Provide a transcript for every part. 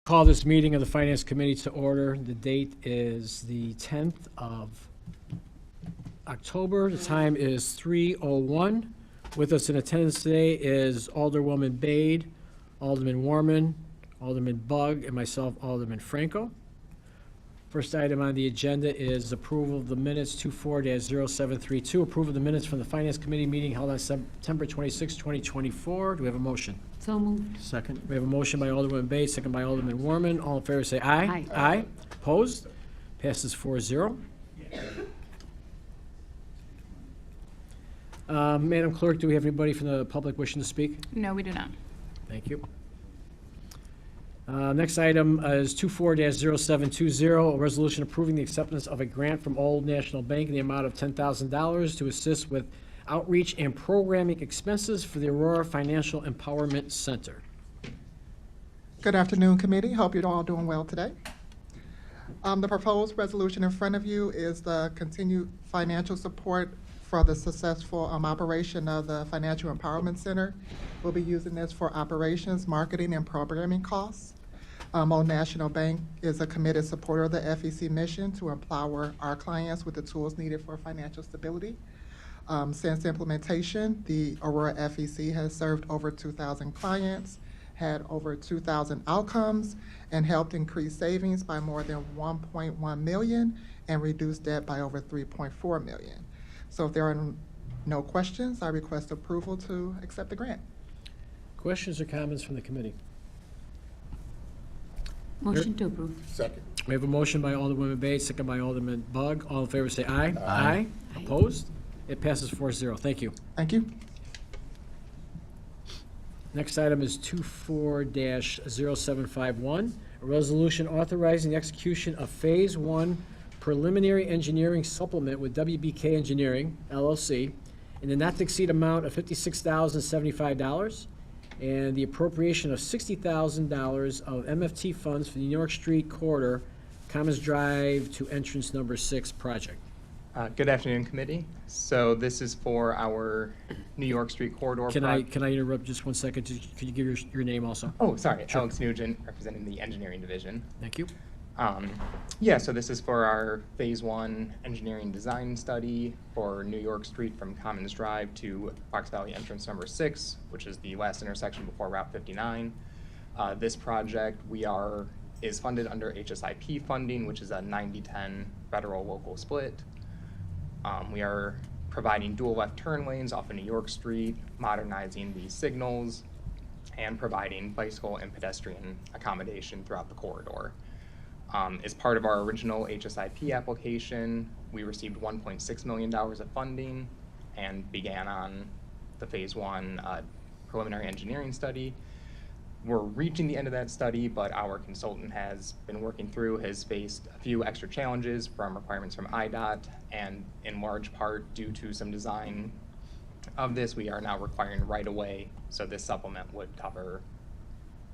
Call this meeting of the Finance Committee to order. The date is the 10th of October. The time is 3:01. With us in attendance today is Alderwoman Bade, Alderman Warman, Alderman Bug, and myself, Alderman Franco. First item on the agenda is approval of the minutes 24-0732. Approval of the minutes from the Finance Committee meeting held on September 26, 2024. Do we have a motion? So moved. Second. We have a motion by Alderman Bay, second by Alderman Warman. All in favor say aye. Aye. Aye. Opposed? Passes 4-0. Madam Clerk, do we have anybody from the public wishing to speak? No, we do not. Thank you. Next item is 24-0720, a resolution approving the acceptance of a grant from Old National Bank in the amount of $10,000 to assist with outreach and programming expenses for the Aurora Financial Empowerment Center. Good afternoon, committee. Hope you're all doing well today. The proposed resolution in front of you is the continued financial support for the successful operation of the Financial Empowerment Center. We'll be using this for operations, marketing, and programming costs. Old National Bank is a committed supporter of the FEC mission to empower our clients with the tools needed for financial stability. Since implementation, the Aurora FEC has served over 2,000 clients, had over 2,000 outcomes, and helped increase savings by more than 1.1 million and reduce debt by over 3.4 million. So if there are no questions, I request approval to accept the grant. Questions or comments from the committee? Motion to approve. Second. We have a motion by Alderwoman Bay, second by Alderman Bug. All in favor say aye. Aye. Opposed? It passes 4-0. Thank you. Thank you. Next item is 24-0751, a resolution authorizing the execution of Phase 1 preliminary engineering supplement with WBK Engineering, LLC, in the not-to-exceed amount of $56,075, and the appropriation of $60,000 of MFT funds for the New York Street Corridor, Commons Drive to Entrance Number 6 project. Good afternoon, committee. So this is for our New York Street corridor. Can I interrupt just 1 second? Could you give your name also? Oh, sorry. Sure. Alex Nugent, representing the engineering division. Thank you. Yeah, so this is for our Phase 1 engineering design study for New York Street from Commons Drive to Fox Valley Entrance Number 6, which is the last intersection before Route 59. This project is funded under HSIP funding, which is a 90-10 federal-local split. We are providing dual left turn lanes off of New York Street, modernizing the signals, and providing bicycle and pedestrian accommodation throughout the corridor. As part of our original HSIP application, we received $1.6 million of funding and began on the Phase 1 preliminary engineering study. We're reaching the end of that study, but our consultant has faced a few extra challenges from requirements from IDOT, and in large part due to some design of this, we are now requiring right-of-way, so this supplement would cover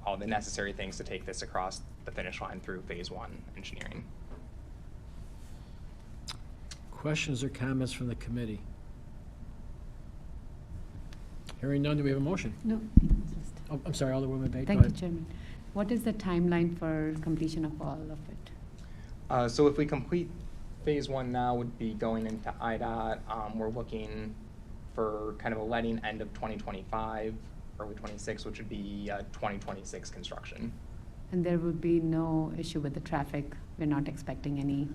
all the necessary things to take this across the finish line through Phase 1 engineering. Questions or comments from the committee? Hearing none, do we have a motion? No. Oh, I'm sorry, Alderwoman Bay. Thank you, Chairman. What is the timeline for completion of all of it? So if we complete Phase 1 now, would be going into IDOT. We're looking for kind of a letting end of 2025, early 26, which would be 2026 construction. And there would be no issue with the traffic? We're not expecting any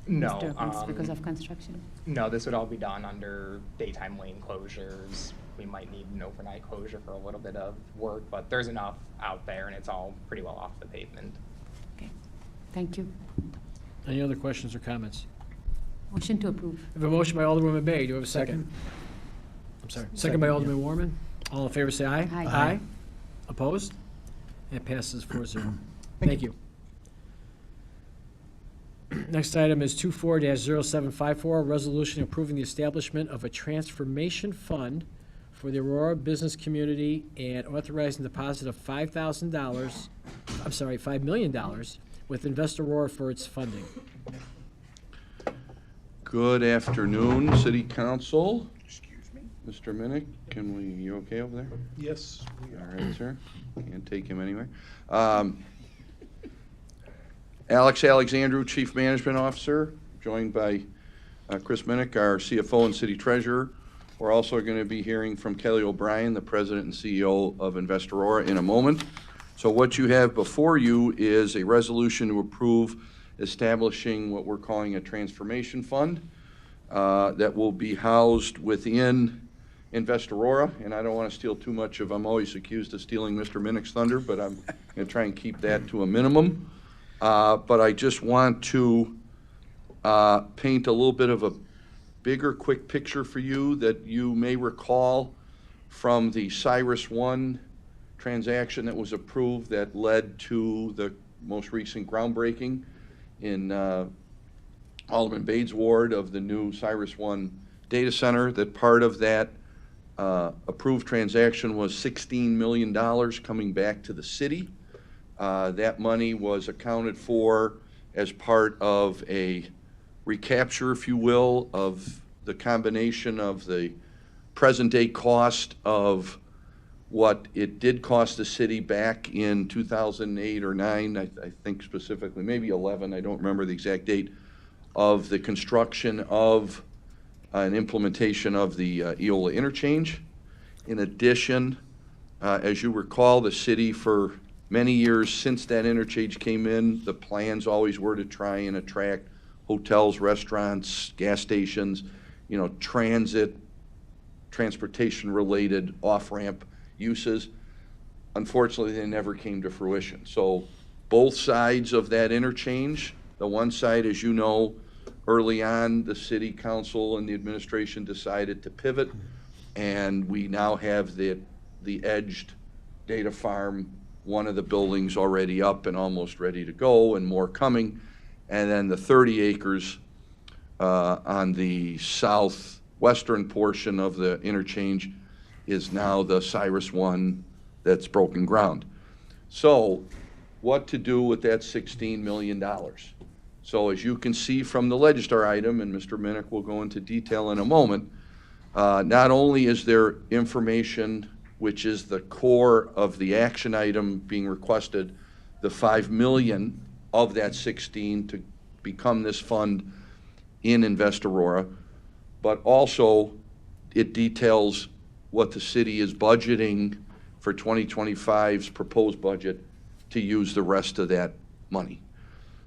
disturbance because of construction? No, this would all be done under daytime lane closures. We might need an overnight closure for a little bit of work, but there's enough out there and it's all pretty well off the pavement. Okay. Thank you. Any other questions or comments? Motion to approve. We have a motion by Alderwoman Bay. Do we have a second? I'm sorry. Second by Alderman Warman. All in favor say aye. Aye. Aye. Opposed? It passes 4-0. Thank you. Next item is 24-0754, a resolution approving the establishment of a transformation fund for the Aurora business community and authorizing deposit of $5 million with Invest Aurora for its funding. Good afternoon, City Council. Excuse me. Mr. Minnick, you okay over there? Yes, we All are. right, sir. Can't take him anywhere. Alex Alexandru, Chief Management Officer, joined by Chris Minnick, our CFO and City Treasurer. We're also going to be hearing from Kelly O'Brien, the President and CEO of Invest Aurora, in a moment. So what you have before you is a resolution to approve establishing what we're calling a transformation fund that will be housed within Invest Aurora. And I don't want to steal too much I'm always accused of stealing Mr. Minnick's thunder, but I'm going to try and keep that to a minimum. But I just want to paint a little bit of a bigger, quick picture for you that you may recall from the Cyrus One transaction that was approved that led to the most recent groundbreaking in Alderman Bade's ward of the new Cyrus One data center. That part of that approved transaction was $16 million coming back to the city. That money was accounted for as part of a recapture, if you will, of the combination of the present-day cost of what it did cost the city back in 2008 or 9, I think specifically, maybe 11, I don't remember the exact date, of the construction of an implementation of the Eola interchange. In addition, as you recall, the city for many years since that interchange came in, the plans always were to try and attract hotels, restaurants, gas stations, transportation-related off-ramp uses. Unfortunately, they never came to fruition. So both sides of that interchange, the one side, as you know, early on, the city council and the administration decided to pivot, and we now have the edged data farm, one of the buildings already up and almost ready to go, and more coming. And then the 30 acres on the southwestern portion of the interchange is now the Cyrus One that's broken ground. So what to do with that $16 million? So as you can see from the Legistar item, and Mr. Minnick will go into detail in a moment, not only is there information, which is the core of the action item being requested, the $5 million of that 16 to become this fund in Invest Aurora, but also it details what the city is budgeting for 2025's proposed budget to use the rest of that money.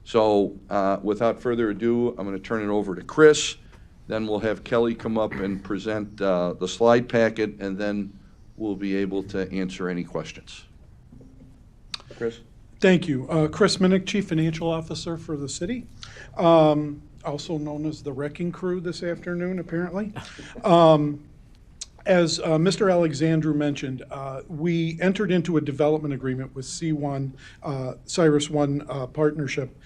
So without further ado, I'm going to turn it over to Chris. Then we'll have Kelly come up and present the slide packet, and then we'll be able to answer any questions. Chris? Thank you. Chris Minnick, Chief Financial Officer for the city, also known as the Wrecking Crew this afternoon, apparently. As Mr. Alexandru mentioned, we entered into a development agreement with C1, Cyrus One Partnership,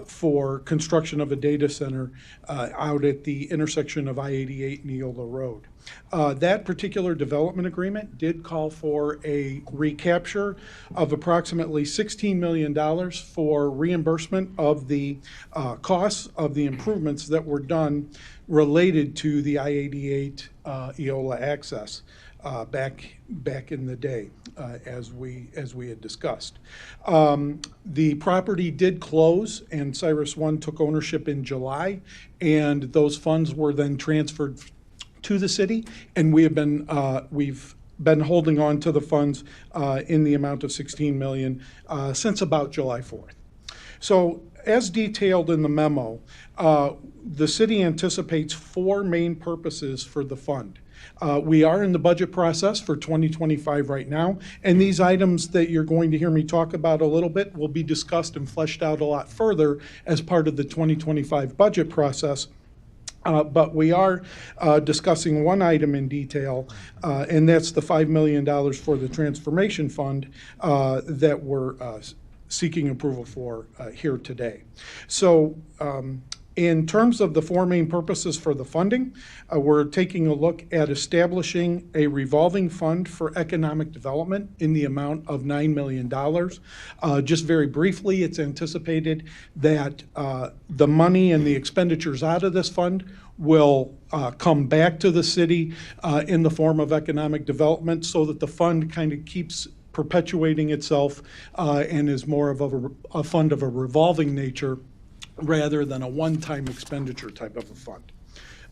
for construction of a data center out at the intersection of I-88 and Eola Road. That particular development agreement did call for a recapture of approximately $16 million for reimbursement of the costs of the improvements that were done related to the I-88 Eola access back in the day, as we had discussed. The property did close, and Cyrus One took ownership in July, and those funds were then transferred to the city, and we've been holding on to the funds in the amount of $16 million since about July 4th. So, as detailed in the memo, the city anticipates 4 main purposes for the fund. We are in the budget process for 2025 right now, and these items that you're going to hear me talk about a little bit will be discussed and fleshed out a lot further as part of the 2025 budget process. But we are discussing one item in detail, and that's the $5 million for the transformation fund that we're seeking approval for here today. So in terms of the 4 main purposes for the funding, we're taking a look at establishing a revolving fund for economic development in the amount of $9 million. Just very briefly, it's anticipated that the money and the expenditures out of this fund will come back to the city in the form of economic development, so that the fund kind of keeps perpetuating itself and is more of a fund of a revolving nature rather than a one-time expenditure type of a fund.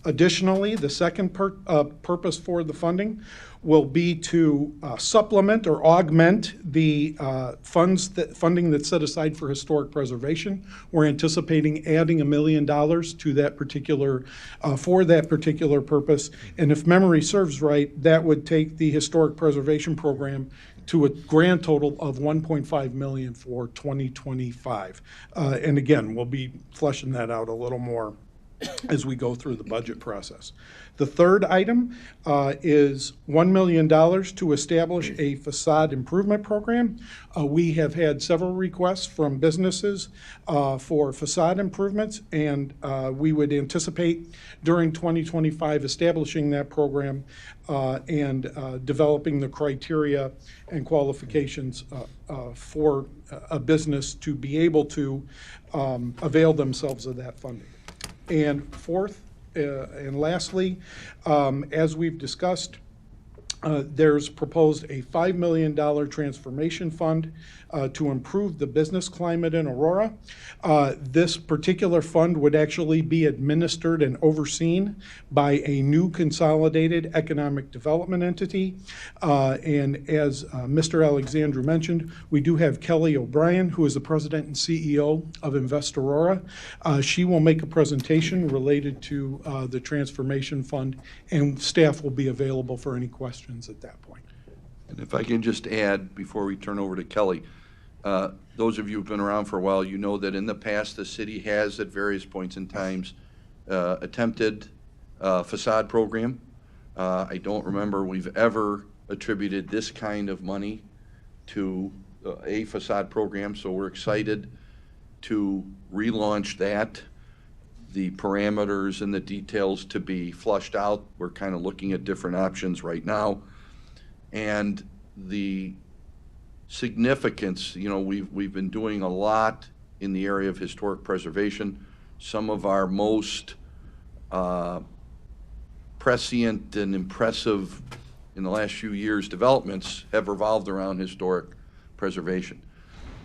Additionally, the second purpose for the funding will be to supplement or augment the funding that's set aside for historic preservation. We're anticipating adding $1 million to that particular, for that particular purpose. And if memory serves right, that would take the historic preservation program to a grand total of $1.5 million for 2025. And again, we'll be fleshing that out a little more as we go through the budget process. The third item is $1 million to establish a facade improvement program. We have had several requests from businesses for facade improvements, and we would anticipate during 2025 establishing that program and developing the criteria and qualifications for a business to be able to avail themselves of that funding. And fourth, and lastly, as we've discussed, there's proposed a $5 million transformation fund to improve the business climate in Aurora. This particular fund would actually be administered and overseen by a new consolidated economic development entity. And as Mr. Alexandru mentioned, we do have Kelly O'Brien, who is the president and CEO of Invest Aurora. She will make a presentation related to the transformation fund, and staff will be available for any questions at that point. And if I can just add, before we turn over to Kelly, those of you who've been around for a while, you know that in the past, the city has at various points in times attempted a facade program. I don't remember we've ever attributed this kind of money to a facade program, so we're excited to relaunch that. The parameters and the details to be flushed out. We're kind of looking at different options right now. And the significance, you know, we've been doing a lot in the area of historic preservation. Some of our most prescient and impressive in the last few years developments have revolved around historic preservation.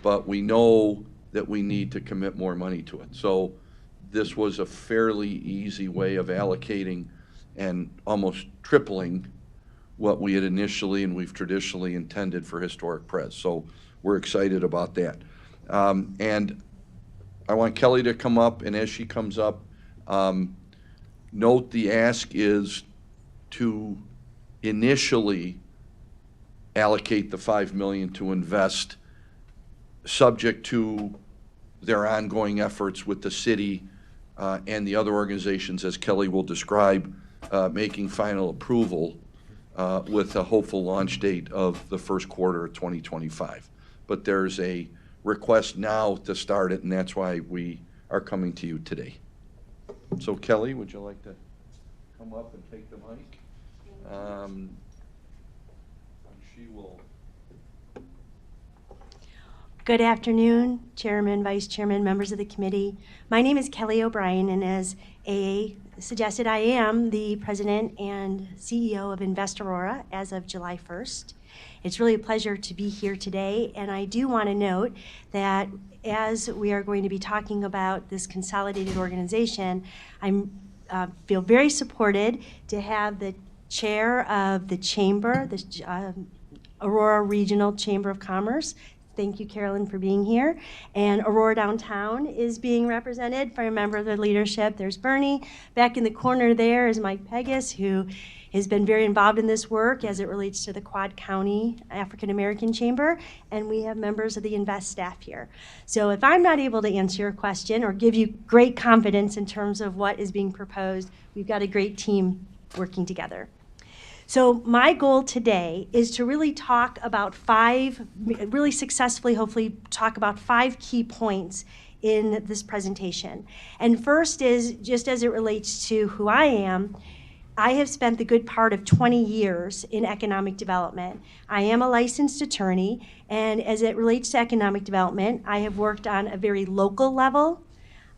But we know that we need to commit more money to it. So this was a fairly easy way of allocating and almost tripling what we had initially and we've traditionally intended for historic pres. So we're excited about that. And I want Kelly to come up, and as she comes up, note the ask is to initially allocate the $5 million to invest, subject to their ongoing efforts with the city and the other organizations, as Kelly will describe, making final approval with a hopeful launch date of the first quarter of 2025. But there's a request now to start it, and that's why we are coming to you today. So Kelly, would you like to come up and take the mic? She will. Good afternoon, Chairman, Vice Chairman, members of the committee. My name is Kelly O'Brien, and as AA suggested, I am the president and CEO of Invest Aurora as of July 1st. It's really a pleasure to be here today, and I do want to note that as we are going to be talking about this consolidated organization, I feel very supported to have the chair of the chamber, the Aurora Regional Chamber of Commerce. Thank you, Carolyn, for being here. And Aurora Downtown is being represented by a member of the leadership. There's Bernie. Back in the corner there is Mike Pegas, who has been very involved in this work as it relates to the Quad County African American Chamber. And we have members of the Invest staff here. So if I'm not able to answer your question or give you great confidence in terms of what is being proposed, we've got a great team working together. So my goal today is to really talk about really successfully, hopefully, talk about 5 key points in this presentation. And first is, just as it relates to who I am, I have spent the good part of 20 years in economic development. I am a licensed attorney, and as it relates to economic development, I have worked on a very local level,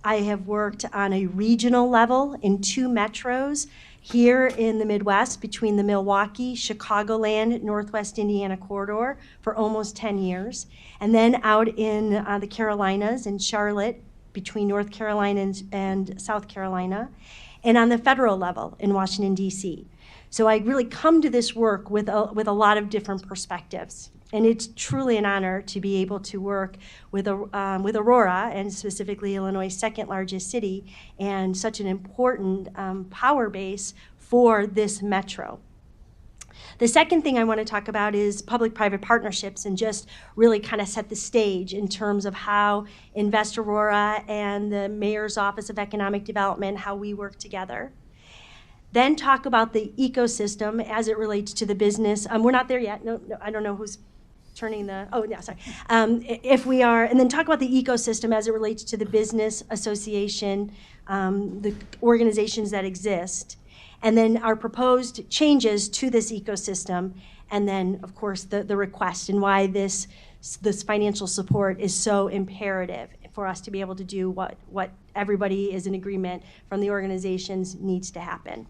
I have worked on a regional level in 2 metros here in the Midwest between the Milwaukee, Chicagoland, Northwest Indiana corridor for almost 10 years. And then out in the Carolinas, in Charlotte, between North Carolina and South Carolina, and on the federal level in Washington, D.C. So I really come to this work with a lot of different perspectives. And it's truly an honor to be able to work with Aurora, and specifically Illinois' second largest city, and such an important power base for this metro. The second thing I want to talk about is public-private partnerships, and just really kind of set the stage in terms of how Invest Aurora and the Mayor's Office of Economic Development, how we work together. Then talk about the ecosystem as it relates to the business. We're not there yet. No, I don't know who's turning the, oh, yeah, sorry. If we are, and then talk about the ecosystem as it relates to the business association, the organizations that exist, and then our proposed changes to this ecosystem, and then, of course, the request and why this financial support is so imperative for us to be able to do what everybody is in agreement from the organizations needs to happen.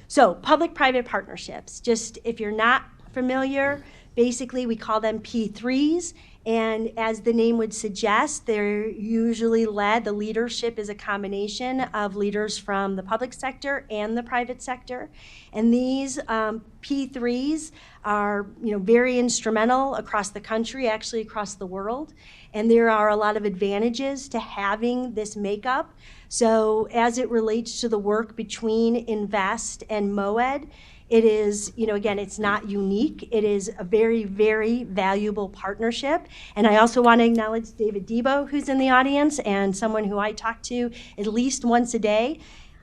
So public-private partnerships, just if you're not familiar, basically we call them P3s, and as the name would suggest, they're usually led, the leadership is a combination of leaders from the public sector and the private sector. And these P3s are very instrumental across the country, actually across the world. And there are a lot of advantages to having this makeup. So as it relates to the work between Invest and MOED, it is, again, it's not unique. It is a very, very valuable partnership. And I also want to acknowledge David Debo, who's in the audience, and someone who I talk to at least once a day.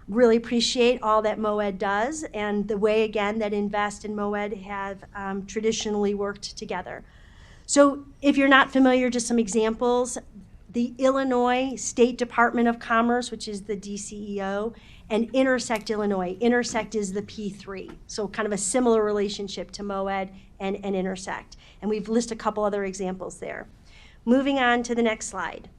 Really appreciate all that MOED does, and the way, again, that Invest and MOED have traditionally worked together. So if you're not familiar, just some examples. The Illinois State Department of Commerce, which is the DCEO, and Intersect Illinois. Intersect is the P3, so kind of a similar relationship to MOED and Intersect. And we've listed a couple other examples there. Moving on to the next slide.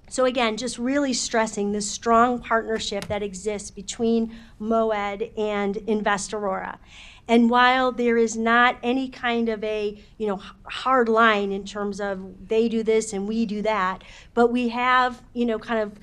So again, just really stressing this strong partnership that exists between MOED and Invest Aurora. And while there is not any kind of a hard line in terms of they do this and we do that, but we have kind of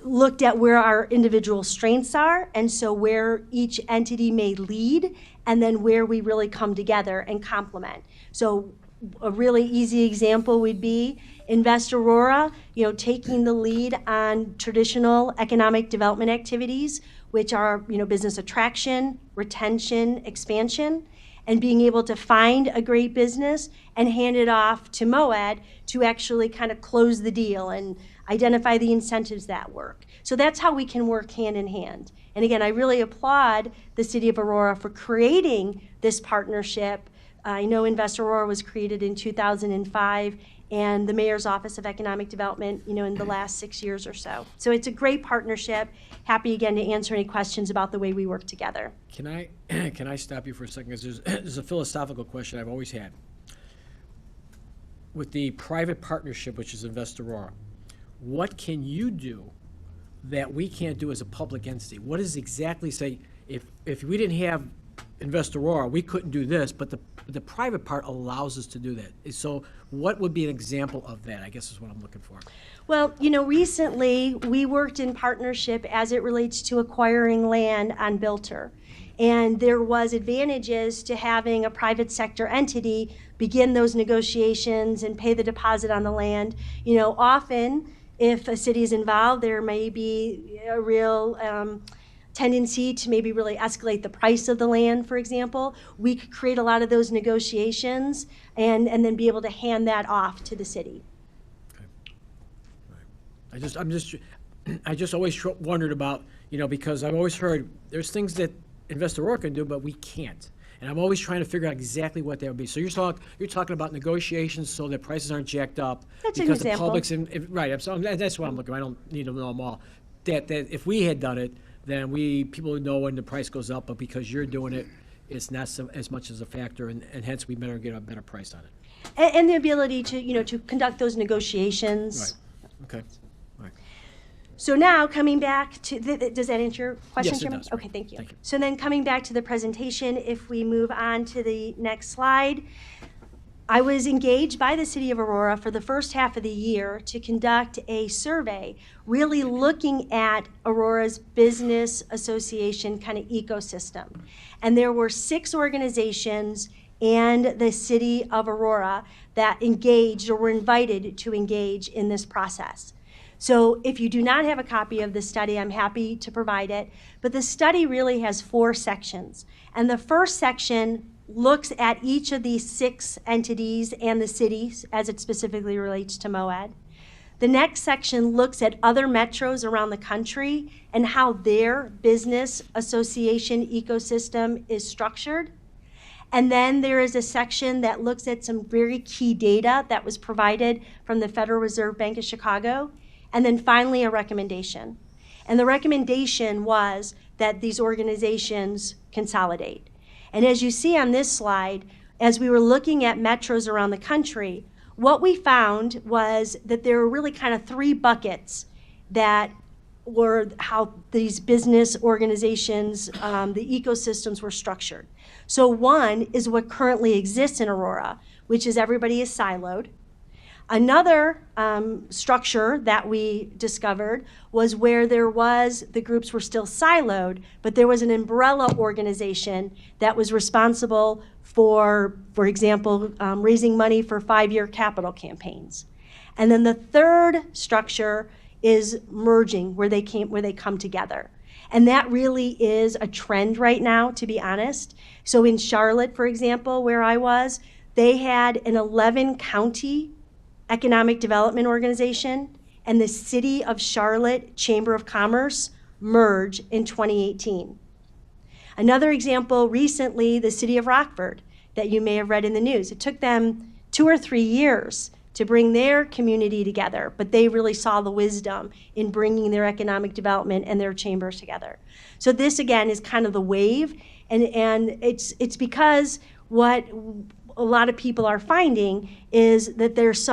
looked at where our individual strengths are, and so where each entity may lead, and then where we really come together and complement. So a really easy example would be Invest Aurora, taking the lead on traditional economic development activities, which are, business attraction, retention, expansion, and being able to find a great business and hand it off to MOED to actually kind of close the deal and identify the incentives that work. So that's how we can work hand in hand. And again, I really applaud the City of Aurora for creating this partnership. I know Invest Aurora was created in 2005, and the Mayor's Office of Economic Development, in the last 6 years or so. So it's a great partnership. Happy again to answer any questions about the way we work together. Can I stop you for a second? Because there's a philosophical question I've always had. With the private partnership, which is Invest Aurora, what can you do that we can't do as a public entity? What is exactly, say, if we didn't have Invest Aurora, we couldn't do this, but the private part allows us to do that. So what would be an example of that, I guess is what I'm looking for. Well, recently we worked in partnership as it relates to acquiring land on Bilter. And there was advantages to having a private sector entity begin those negotiations and pay the deposit on the land. Often if a city is involved, there may be a real tendency to maybe really escalate the price of the land, for example. We could create a lot of those negotiations and then be able to hand that off to the city. Okay. Right. I just always wondered about, because I've always heard there's things that Invest Aurora can do, but we can't. And I'm always trying to figure out exactly what that would be. So you're talking about negotiations so that prices aren't jacked up. That's an because example. The public's right. So that's what I'm looking. I don't need to know them all. That if we had done it, then people would know when the price goes up. But because you're doing it, it's not as much as a factor, and hence we better get a better price on it. And the ability to to conduct those negotiations. Right. Okay. Right. So now, coming back to, does that answer your question, Yes, it Chairman? does. Okay, thank you. Thank you. So then coming back to the presentation, if we move on to the next slide, I was engaged by the City of Aurora for the first half of the year to conduct a survey, really looking at Aurora's business association kind of ecosystem. And there were 6 organizations and the City of Aurora that engaged or were invited to engage in this process. So if you do not have a copy of the study, I'm happy to provide it. But the study really has 4 sections. And the first section looks at each of these 6 entities and the cities as it specifically relates to MOAD. The next section looks at other metros around the country and how their business association ecosystem is structured. And then there is a section that looks at some very key data that was provided from the Federal Reserve Bank of Chicago. And then finally, a recommendation. And the recommendation was that these organizations consolidate. And as you see on this slide, as we were looking at metros around the country, what we found was that there were really kind of 3 buckets that were how these business organizations, the ecosystems were structured. So one is what currently exists in Aurora, which is everybody is siloed. Another structure that we discovered was where the groups were still siloed, but there was an umbrella organization that was responsible for example, raising money for 5-year capital campaigns. And then the third structure is merging, where they come together. And that really is a trend right now, to be honest. So in Charlotte, for example, where I was, they had an 11-county economic development organization and the City of Charlotte Chamber of Commerce merge in 2018. Another example, recently, the City of Rockford, that you may have read in the news. It took them 2 or 3 years to bring their community together, but they really saw the wisdom in bringing their economic development and their chambers together. So this, again, is kind of the wave, and it's because what a lot of people are finding is that there's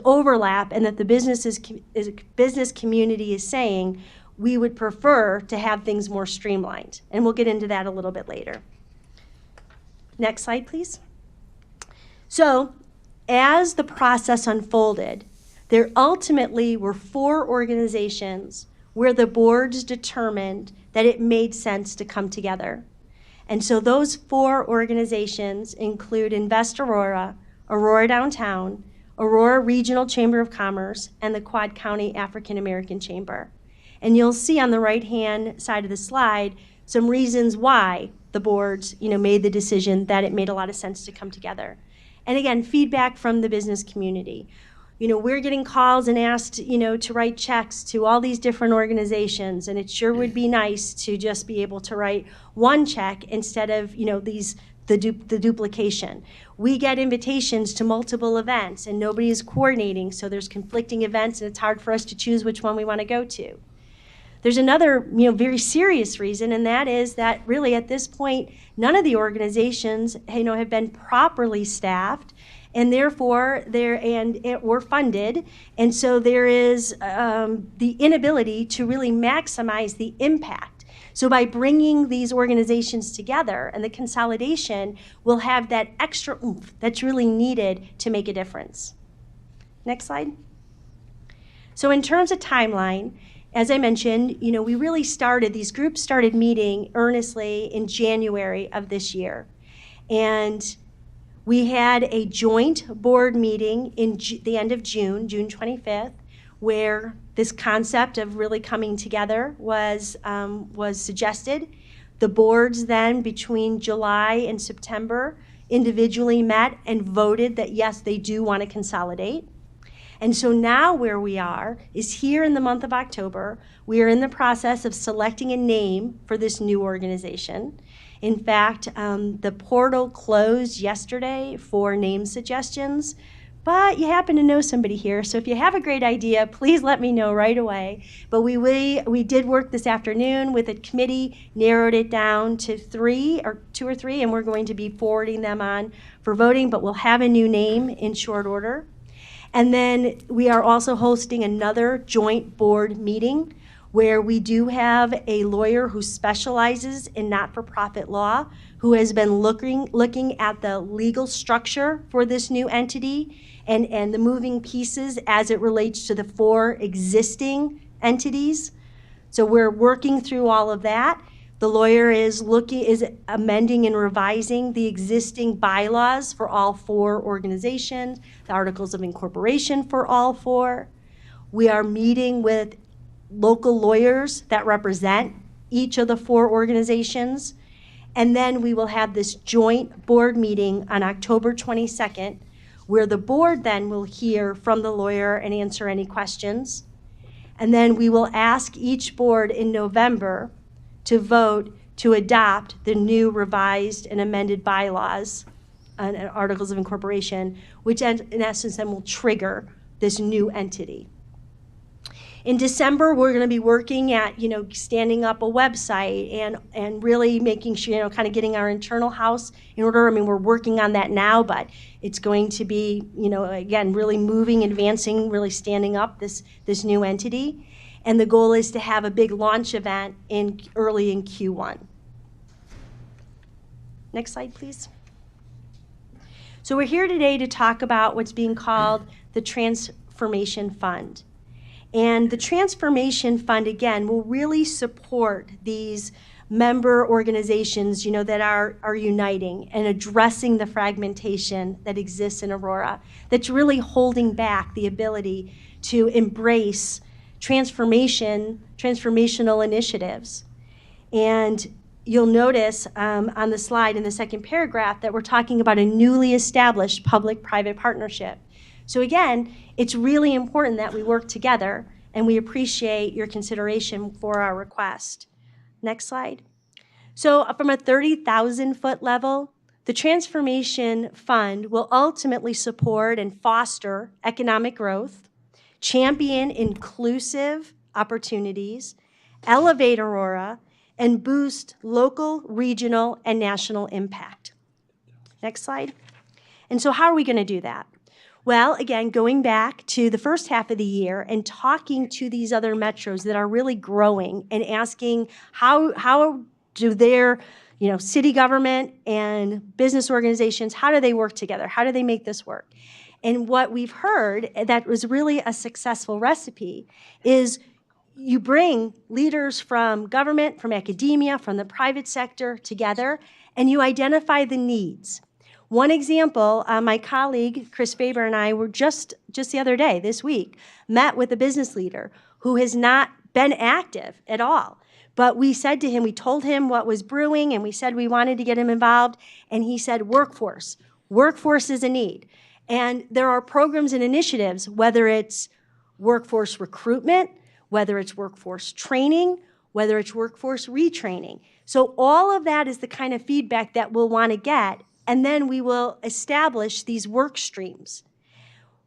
overlap, and that the business community is saying, we would prefer to have things more streamlined. And we'll get into that a little bit later. Next slide, please. So as the process unfolded, there ultimately were 4 organizations where the boards determined that it made sense to come together. And so those 4 organizations include Invest Aurora, Aurora Downtown, Aurora Regional Chamber of Commerce, and the Quad County African American Chamber. And you'll see on the right-hand side of the slide some reasons why the boards, made the decision that it made a lot of sense to come together. And again, feedback from the business community. We're getting calls and asked, to write checks to all these different organizations, and it sure would be nice to just be able to write one check instead of, the duplication. We get invitations to multiple events, and nobody is coordinating, so there's conflicting events, and it's hard for us to choose which one we want to go to. There's another, very serious reason, and that is that really at this point, none of the organizations, have been properly staffed, and therefore were funded, and so there is the inability to really maximize the impact. So by bringing these organizations together, and the consolidation will have that extra oomph that's really needed to make a difference. Next slide. So in terms of timeline, as I mentioned, we really these groups started meeting earnestly in January of this year. And we had a joint board meeting in the end of June 25th, where this concept of really coming together was suggested. The boards then, between July and September, individually met and voted that yes, they do want to consolidate. And so now where we are is here in the month of October, we are in the process of selecting a name for this new organization. In fact, the portal closed yesterday for name suggestions, but you happen to know somebody here, so if you have a great idea, please let me know right away. But we did work this afternoon with a committee, narrowed it down to 2 or 3, and we're going to be forwarding them on for voting, but we'll have a new name in short order. And then we are also hosting another joint board meeting where we do have a lawyer who specializes in not-for-profit law, who has been looking at the legal structure for this new entity and the moving pieces as it relates to the 4 existing entities. So we're working through all of that. The lawyer is amending and revising the existing bylaws for all 4 organizations, the articles of incorporation for all 4. We are meeting with local lawyers that represent each of the 4 organizations. And then we will have this joint board meeting on October 22nd, where the board then will hear from the lawyer and answer any questions. And then we will ask each board in November to vote to adopt the new revised and amended bylaws and articles of incorporation, which in essence then will trigger this new entity. In December, we're going to be working at, standing up a website and really making sure, kind of getting our internal house in order. I mean, we're working on that now, but it's going to be, again, really moving, advancing, really standing up this new entity. And the goal is to have a big launch event early in Q1. Next slide, please. So we're here today to talk about what's being called the Transformation Fund. And the Transformation Fund, again, will really support these member organizations, that are uniting and addressing the fragmentation that exists in Aurora, that's really holding back the ability to embrace transformational initiatives. And you'll notice on the slide in the second paragraph that we're talking about a newly established public-private partnership. So again, it's really important that we work together, and we appreciate your consideration for our request. Next slide. So from a 30,000-foot level, the Transformation Fund will ultimately support and foster economic growth, champion inclusive opportunities, elevate Aurora, and boost local, regional, and national impact. Next slide. And so how are we going to do that? Well, again, going back to the first half of the year and talking to these other metros that are really growing and asking how do their city government and business organizations, how do they work together? How do they make this work? And what we've heard that was really a successful recipe is you bring leaders from government, from academia, from the private sector together, and you identify the needs. One example, my colleague, Chris Faber, and I were just the other day, this week, met with a business leader who has not been active at all. But we said to him, we told him what was brewing, and we said we wanted to get him involved, and he said, workforce. Workforce is a need. And there are programs and initiatives, whether it's workforce recruitment, whether it's workforce training, whether it's workforce retraining. So all of that is the kind of feedback that we'll want to get, and then we will establish these work streams.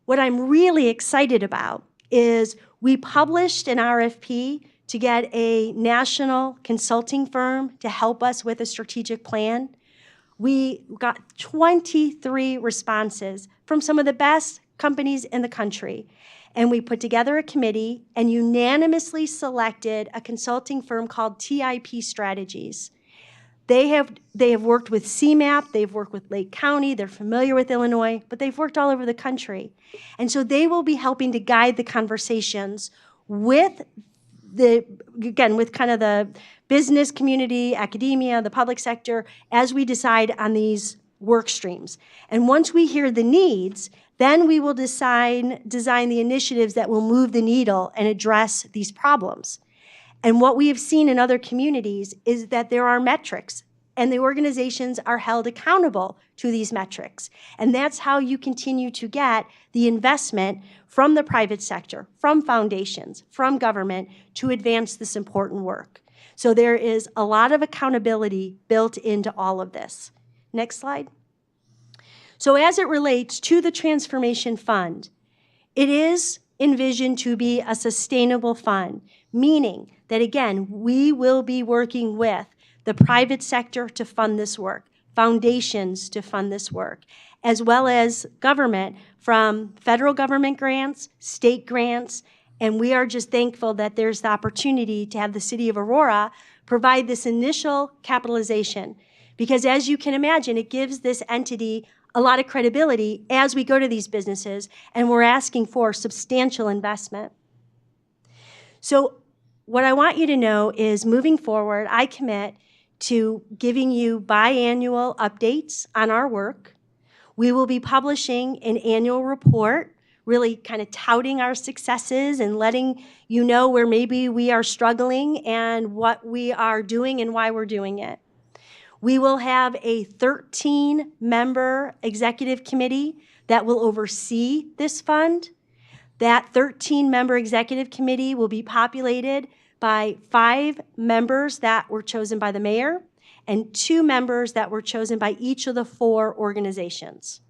What I'm really excited about is we published an RFP to get a national consulting firm to help us with a strategic plan. We got 23 responses from some of the best companies in the country. And we put together a committee and unanimously selected a consulting firm called TIP Strategies. They have worked with CMAP, they've worked with Lake County, they're familiar with Illinois, but they've worked all over the country. And so they will be helping to guide the conversations with with kind of the business community, academia, the public sector, as we decide on these work streams. And once we hear the needs, then we will design the initiatives that will move the needle and address these problems. And what we have seen in other communities is that there are metrics, and the organizations are held accountable to these metrics. And that's how you continue to get the investment from the private sector, from foundations, from government to advance this important work. So there is a lot of accountability built into all of this. Next slide. So as it relates to the Transformation Fund, it is envisioned to be a sustainable fund, meaning that, again, we will be working with the private sector to fund this work, foundations to fund this work, as well as government from federal government grants, state grants, And we are just thankful that there's the opportunity to have the city of Aurora provide this initial capitalization. Because as you can imagine, it gives this entity a lot of credibility as we go to these businesses, and we're asking for substantial investment. So what I want you to know is moving forward, I commit to giving you biannual updates on our work. We will be publishing an annual report, really kind of touting our successes and letting you know where maybe we are struggling and what we are doing and why we're doing it. We will have a 13-member executive committee that will oversee this fund. That 13-member executive committee will be populated by 5 members that were chosen by the mayor and 2 members that were chosen by each of the 4 organizations.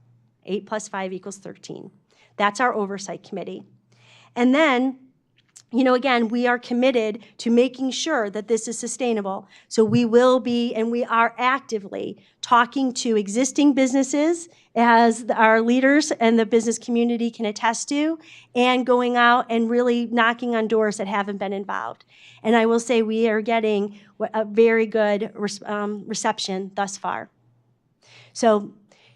8 plus 5 equals 13. That's our oversight committee. And then, you know, again, we are committed to making sure that this is sustainable. So we will be, and we are actively talking to existing businesses, as our leaders and the business community can attest to, and going out and really knocking on doors that haven't been involved. And I will say we are getting a very good reception thus far. So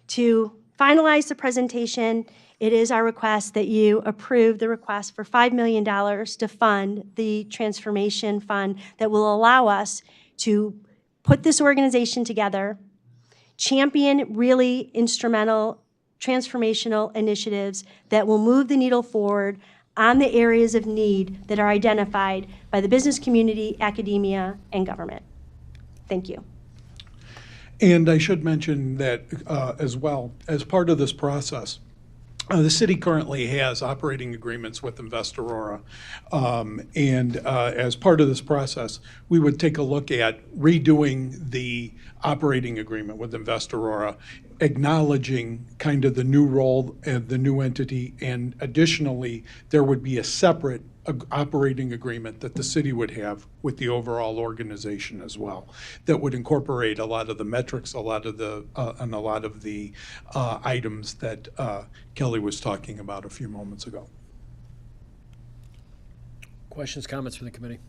to finalize the presentation, it is our request that you approve the request for $5 million to fund the transformation fund that will allow us to put this organization together, champion really instrumental transformational initiatives that will move the needle forward on the areas of need that are identified by the business community, academia, and government. Thank you. And I should mention that as well, as part of this process, the city currently has operating agreements with Invest Aurora. And as part of this process, we would take a look at redoing the operating agreement with Invest Aurora, acknowledging kind of the new role of the new entity. And additionally, there would be a separate operating agreement that the city would have with the overall organization as well, that would incorporate a lot of the metrics, a lot of the items that Kelly was talking about a few moments ago. Questions, comments from the committee?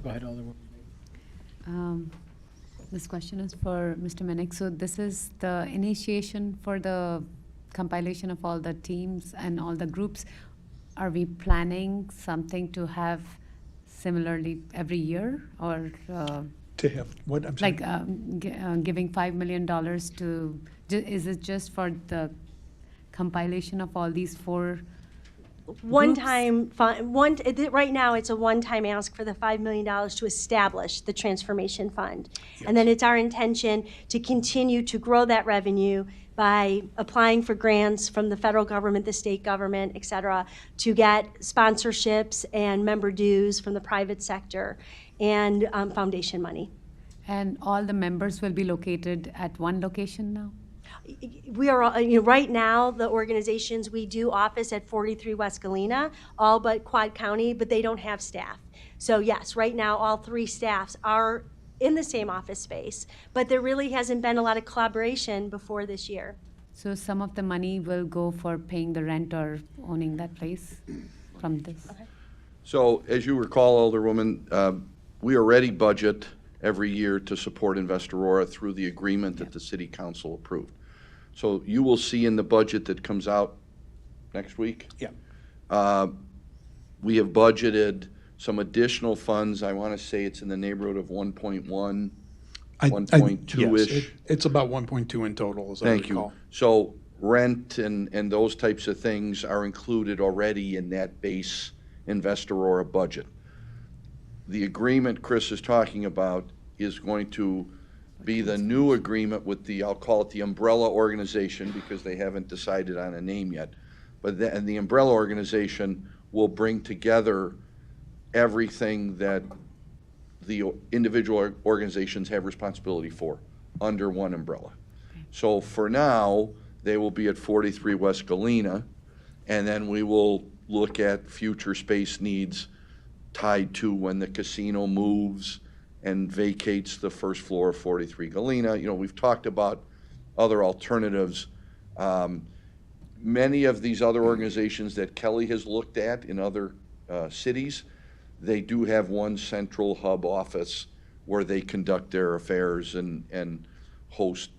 Go ahead, Alderwoman. This question is for Mr. Minnick. So this is the initiation for the compilation of all the teams and all the groups. Are we planning something to have similarly every year, or To have what? I'm sorry. like giving $5 million to? Is it just for the compilation of all these 4? One-time fund, right now, it's a one-time ask for the $5 million to establish the transformation fund. Yes. And then it's our intention to continue to grow that revenue by applying for grants from the federal government, the state government, et cetera, to get sponsorships and member dues from the private sector and foundation money. And all the members will be located at one location now? We are, right now, the organizations, we do office at 43 West Galena, all but Quad County, but they don't have staff. So yes, right now, all 3 staffs are in the same office space, but there really hasn't been a lot of collaboration before this year. So some of the money will go for paying the rent or owning that place from this? Okay. So as you recall, Alderwoman, we already budget every year to support Invest Aurora through the agreement that the City Council approved. So you will see in the budget that comes out next week. Yeah. We have budgeted some additional funds. I want to say it's in the neighborhood of 1.1, 1.2-ish. Yes, it's about 1.2 in total, as I Thank recall. you. So rent and those types of things are included already in that base Invest Aurora budget. The agreement Chris is talking about is going to be the new agreement with the, I'll call it the umbrella organization, because they haven't decided on a name yet. But the umbrella organization will bring together everything that the individual organizations have responsibility for under one umbrella. So for now, they will be at 43 West Galena, and then we will look at future space needs tied to when the casino moves and vacates the first floor of 43 Galena. You know, we've talked about other alternatives. many of these other organizations that Kelly has looked at in other cities, they do have one central hub office where they conduct their affairs and host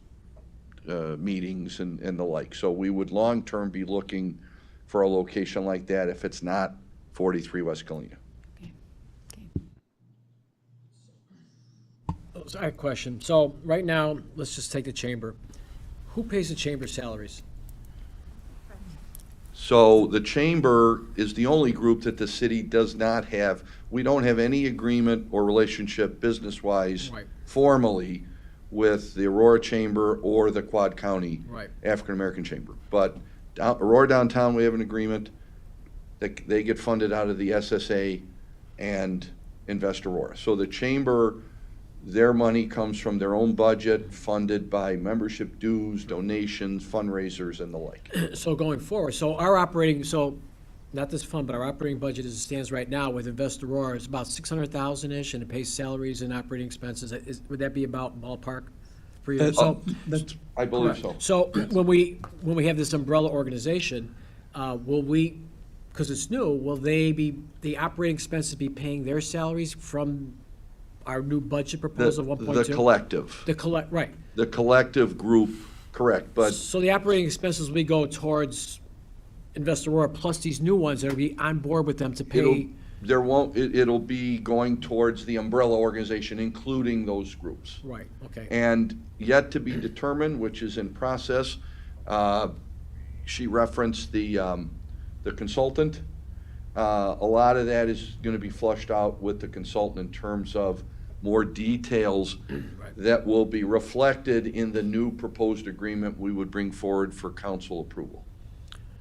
meetings and the like. So we would long-term be looking for a location like that if it's not 43 West Galena. Okay. Okay. So I have a question. So right now, let's just take the chamber. Who pays the chamber salaries? So the chamber is the only group that the city does not have. We don't have any agreement or relationship business-wise Right. formally with the Aurora Chamber or the Quad County Right. African American Chamber. But Aurora Downtown, we have an agreement that they get funded out of the SSA and Invest Aurora. So the chamber, their money comes from their own budget, funded by membership dues, donations, fundraisers, and the like. So going forward, so our operating, so not this fund, but our operating budget as it stands right now with Invest Aurora is about 600,000-ish, and it pays salaries and operating expenses. Would that be about ballpark for you? So, That's, I believe so. so when we have this umbrella organization, will we, because it's new, will they be, the operating expenses be paying their salaries from our new budget proposal of 1.2? The collective. Right. The collective group, correct, but So the operating expenses will go towards Invest Aurora plus these new ones that will be on board with them to pay. it'll be going towards the umbrella organization, including those groups. Right, okay. And yet to be determined, which is in process, she referenced the consultant. A lot of that is gonna be flushed out with the consultant in terms of more details that will be reflected in the new proposed agreement we would bring forward for council approval.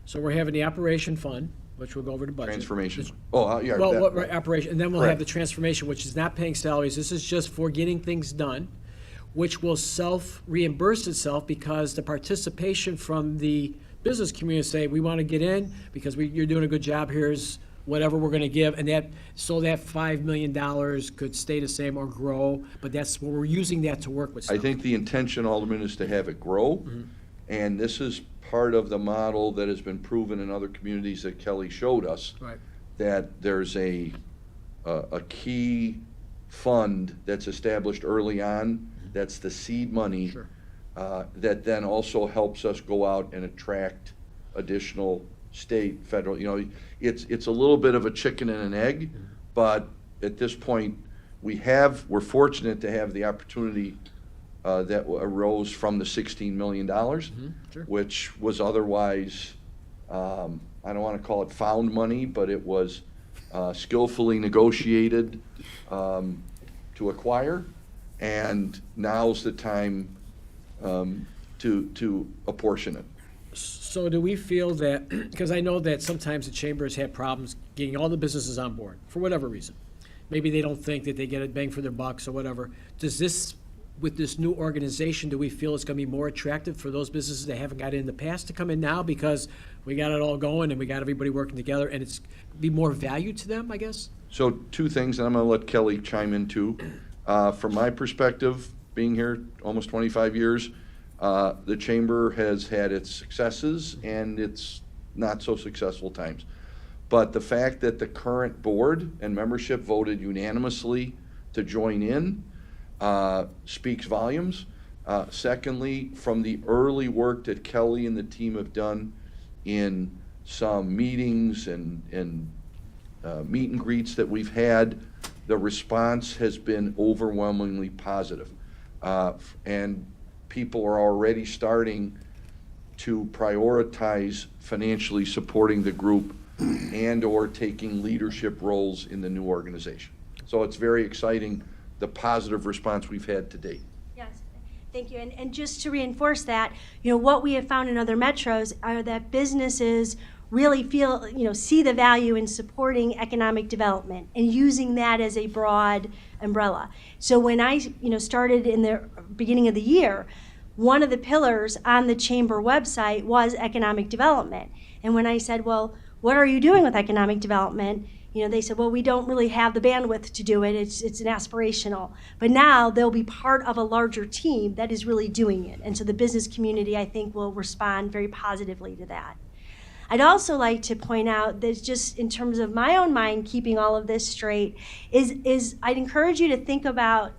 So we're having the operation fund, which will go over the budget. Transformation. Oh, yeah. Well, that- right, operation, and then we'll have the Correct. transformation, which is not paying salaries. This is just for getting things done, which will self-reimburse itself because the participation from the business community say, we want to get in because you're doing a good job, here's whatever we're going to give, and that, so that $5 million could stay the same or grow, but that's, we're using that to work with I stuff. think the intention, Alderman, is to have it grow, and this is part of the model that has been proven in other communities that Kelly showed us. Right. That there's a key fund that's established early on, that's the seed money. Sure. That then also helps us go out and attract additional state, federal, it's a little bit of a chicken and an egg, but at this point, we're fortunate to have the opportunity that arose from the $16 million, sure. which was otherwise, I don't want to call it found money, but it was skillfully negotiated to acquire, and now's the time to apportion it. So do we feel that, because I know that sometimes the chambers have problems getting all the businesses on board, for whatever reason. Maybe they don't think that they get a bang for their bucks or whatever. Does this, with this new organization, do we feel it's gonna be more attractive for those businesses that haven't got in the past to come in now because we got it all going and we got everybody working together and it's be more value to them, I guess? So two things, and I'm going to let Kelly chime in too. From my perspective, being here almost 25 years, the chamber has had its successes and its not so successful times. But the fact that the current board and membership voted unanimously to join in speaks volumes. Secondly, from the early work that Kelly and the team have done in some meetings and meet and greets that we've had, the response has been overwhelmingly positive. And people are already starting to prioritize financially supporting the group and/or taking leadership roles in the new organization. So it's very exciting, the positive response we've had to date. Yes, thank you. And just to reinforce that, what we have found in other metros are that businesses really see the value in supporting economic development and using that as a broad umbrella. So when I, started in the beginning of the year, one of the pillars on the chamber website was economic development. And when I said, well, what are you doing with economic development? They said, well, we don't really have the bandwidth to do it. It's an aspirational. But now they'll be part of a larger team that is really doing it. And so the business community, I think, will respond very positively to that. I'd also like to point out that just in terms of my own mind, keeping all of this straight, is I'd encourage you to think about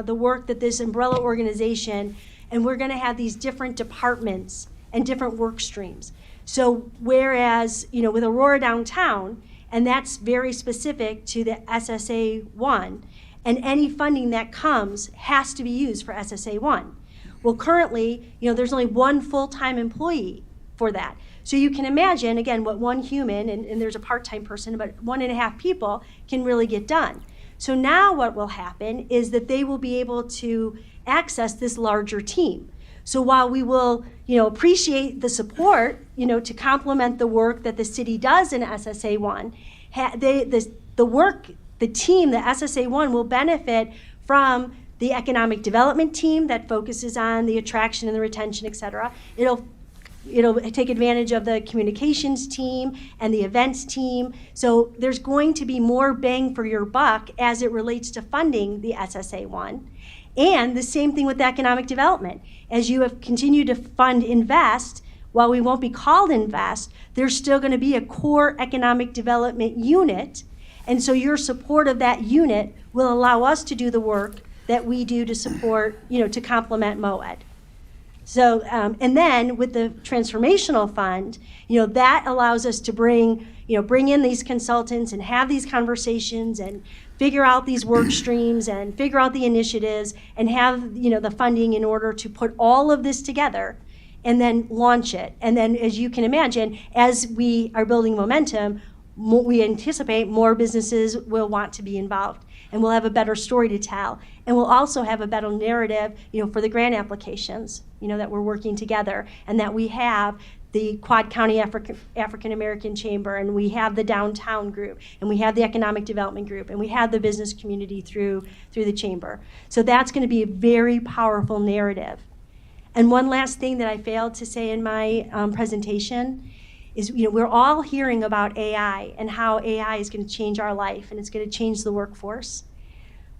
the work that this umbrella organization, and we're going to have these different departments and different work streams. So whereas, with Aurora Downtown, and that's very specific to the SSA 1, and any funding that comes has to be used for SSA 1. Well, currently, there's only one full-time employee for that. So you can imagine, again, what one human, and there's a part-time person, but 1.5 people can really get done. So now what will happen is that they will be able to access this larger team. So while we will, appreciate the support, to complement the work that the city does in SSA 1, the team, the SSA 1, will benefit from the economic development team that focuses on the attraction and the retention, et cetera. It'll take advantage of the communications team and the events team. So there's going to be more bang for your buck as it relates to funding the SSA 1. And the same thing with economic development. As you have continued to fund Invest, while we won't be called Invest, there's still going to be a core economic development unit. And so your support of that unit will allow us to do the work that we do to support, to complement MOED. So, and then with the transformational fund, that allows us to bring in these consultants and have these conversations and figure out these work streams and figure out the initiatives and have, the funding in order to put all of this together and then launch it. And then, as you can imagine, as we are building momentum, we anticipate more businesses will want to be involved, and we'll have a better story to tell. And we'll also have a better narrative, for the grant applications, that we're working together, and that we have the Quad County African American Chamber, and we have the downtown group, and we have the economic development group, and we have the business community through the chamber. So that's going to be a very powerful narrative. And one last thing that I failed to say in my presentation is, we're all hearing about AI and how AI is going to change our life and it's going to change the workforce.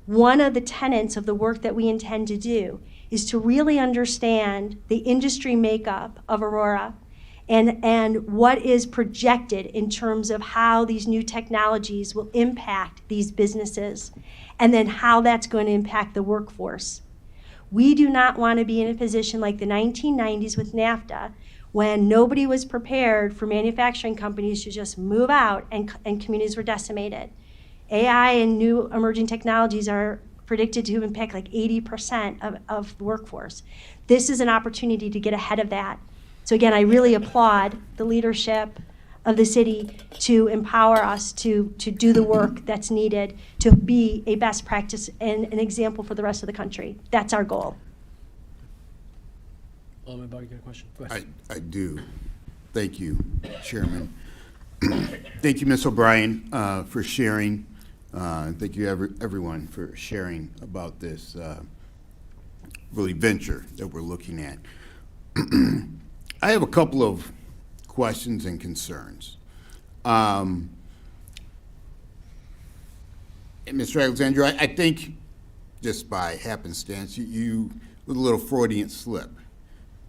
One of the tenets of the work that we intend to do is to really understand the industry makeup of Aurora and what is projected in terms of how these new technologies will impact these businesses, and then how that's going to impact the workforce. We do not want to be in a position like the 1990s with NAFTA, when nobody was prepared for manufacturing companies to just move out and communities were decimated. AI and new emerging technologies are predicted to impact like 80% of the workforce. This is an opportunity to get ahead of that. So again, I really applaud the leadership of the city to empower us to do the work that's needed to be a best practice and an example for the rest of the country. That's our goal. Alderman Bauer, you got a question? Go ahead. I do. Thank you, Chairman. Thank you, Ms. O'Brien, for sharing. Thank you, everyone, for sharing about this really venture that we're looking at. I have a couple of questions and concerns. And Mr. Alexander, I think just by happenstance, you with a little Freudian slip,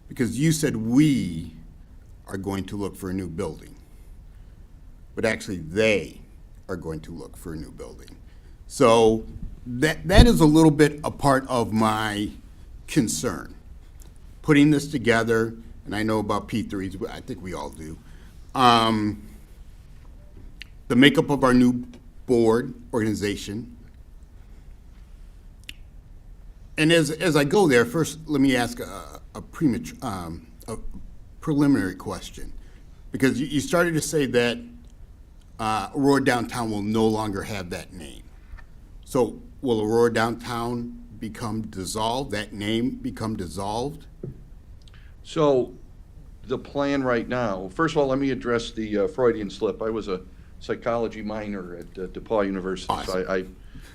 because you said we are going to look for a new building, but actually they are going to look for a new building. So that is a little bit a part of my concern. Putting this together, and I know about P3s, I think we all do. The makeup of our new board organization. And as I go there, first let me ask a preliminary question, because you started to say that Aurora Downtown will no longer have that name. So will Aurora Downtown become dissolved, that name become dissolved? So the plan right now, first of all, let me address the Freudian slip. I was a psychology minor at DePaul University, Awesome. so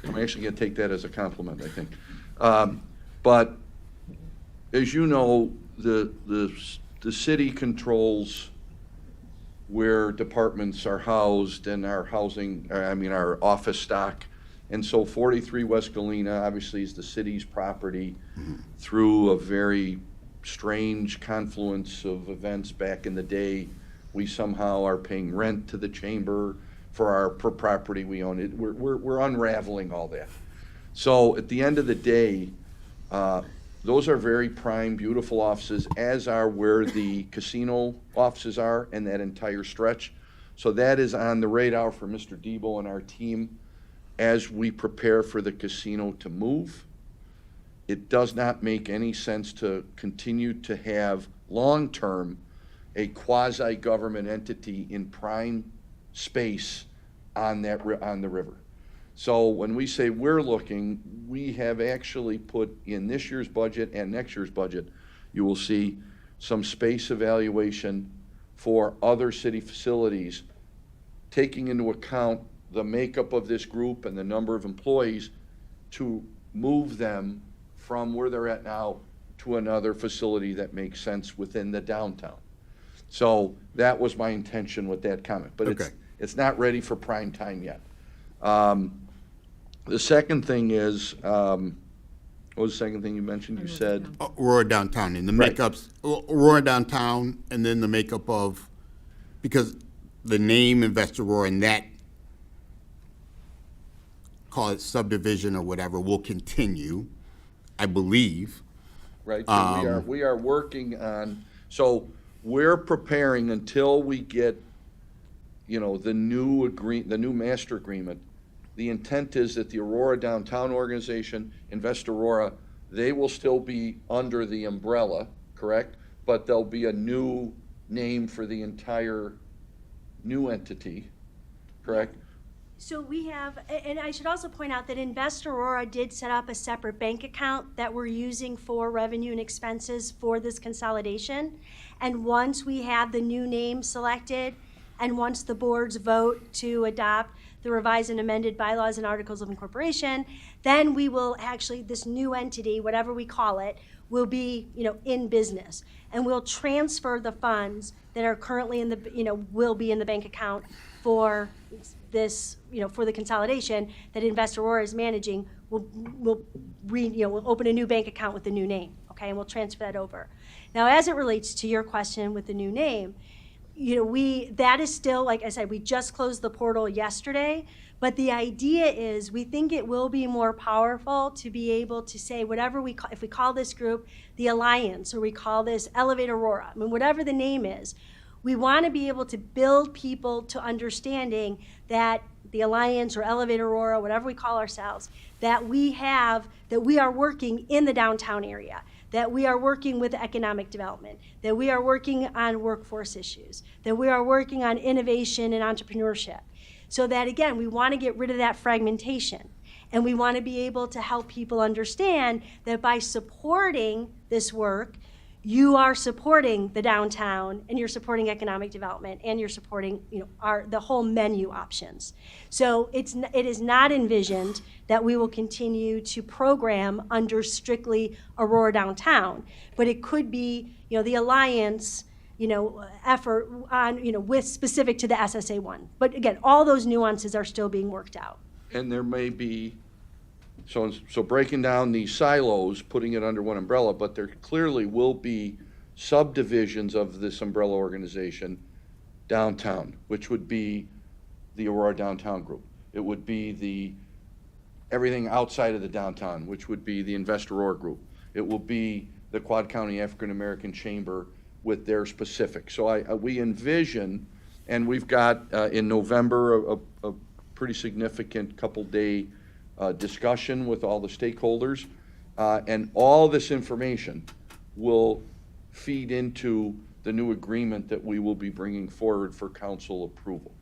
I'm actually going to take that as a compliment, I think. But as you know, the city controls where departments are housed and our our office stock. And so 43 West Galena obviously is the city's property through a very strange confluence of events back in the day we somehow are paying rent to the chamber for our per property we own. We're unraveling all that. So at the end of the day, those are very prime, beautiful offices, as are where the casino offices are and that entire stretch. So that is on the radar for Mr. Debo and our team as we prepare for the casino to move. It does not make any sense to continue to have long-term a quasi-government entity in prime space on that, on the river. So when we say we're looking, we have actually put in this year's budget and next year's budget, you will see some space evaluation for other city facilities, taking into account the makeup of this group and the number of employees to move them from where they're at now to another facility that makes sense within the downtown. So that was my intention with that comment, but Okay. it's not ready for prime time yet. The second thing is, what was the second thing you mentioned? You said, Aurora downtown and the Right. makeups, Aurora downtown and then the makeup of, because the name Investor Aurora and that, call it subdivision or whatever, will continue, I believe. right, so we are working on, so we're preparing until we get, the new master agreement. The intent is that the Aurora Downtown Organization, Invest Aurora, they will still be under the umbrella, correct? But there'll be a new name for the entire new entity, correct? So we have, and I should also point out that Invest Aurora did set up a separate bank account that we're using for revenue and expenses for this consolidation. And once we have the new name selected, and once the boards vote to adopt the revised and amended bylaws and articles of incorporation, then we will actually, this new entity, whatever we call it, will be, in business. And we'll transfer the funds that are currently in the, will be in the bank account for this, for the consolidation that Invest Aurora is managing. We'll open a new bank account with the new name, okay? And we'll transfer that over. Now, as it relates to your question with the new name, that is still, like I said, we just closed the portal yesterday, but the idea is we think it will be more powerful to be able to say whatever we call, if we call this group the Alliance, or we call this Elevate Aurora, whatever the name is, we want to be able to build people to understanding that the Alliance or Elevate Aurora, whatever we call ourselves, that we are working in the downtown area, that we are working with economic development, that we are working on workforce issues, that we are working on innovation and entrepreneurship. So that, again, we want to get rid of that fragmentation. And we want to be able to help people understand that by supporting this work, you are supporting the downtown, and you're supporting economic development, and you're supporting, the whole menu options. So it is not envisioned that we will continue to program under strictly Aurora Downtown, but it could be, the Alliance, effort on, with specific to the SSA one. But again, all those nuances are still being worked out. And there may be, so breaking down these silos, putting it under one umbrella, but there clearly will be subdivisions of this umbrella organization downtown, which would be the Aurora Downtown Group. It would be everything outside of the downtown, which would be the Invest Aurora Group. It will be the Quad County African American Chamber with their specifics. So we envision, and we've got in November a pretty significant couple-day discussion with all the stakeholders, and all this information will feed into the new agreement that we will be bringing forward for council approval.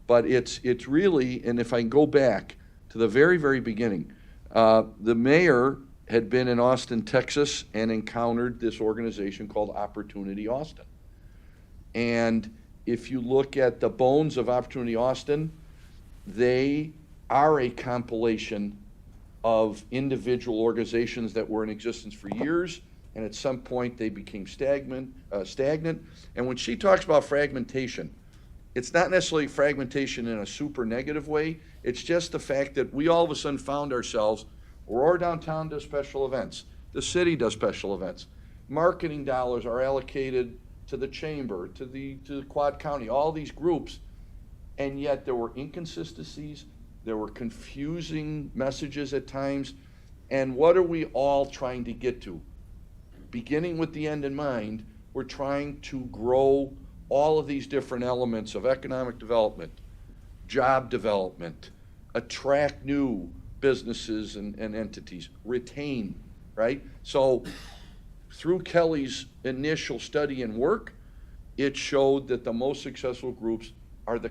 But it's really, and if I can go back to the very, very beginning, the mayor had been in Austin, Texas, and encountered this organization called Opportunity Austin. And if you look at the bones of Opportunity Austin, they are a compilation of individual organizations that were in existence for years, and at some point they became stagnant. And when she talks about fragmentation, it's not necessarily fragmentation in a super negative way. It's just the fact that we all of a sudden found ourselves, Aurora Downtown does special events. The city does special events. Marketing dollars are allocated to the chamber, to the Quad County, all these groups, and yet there were inconsistencies, there were confusing messages at times, and what are we all trying to get to? Beginning with the end in mind, we're trying to grow all of these different elements of economic development, job development, attract new businesses and entities, retain, right? So through Kelly's initial study and work, it showed that the most successful groups are the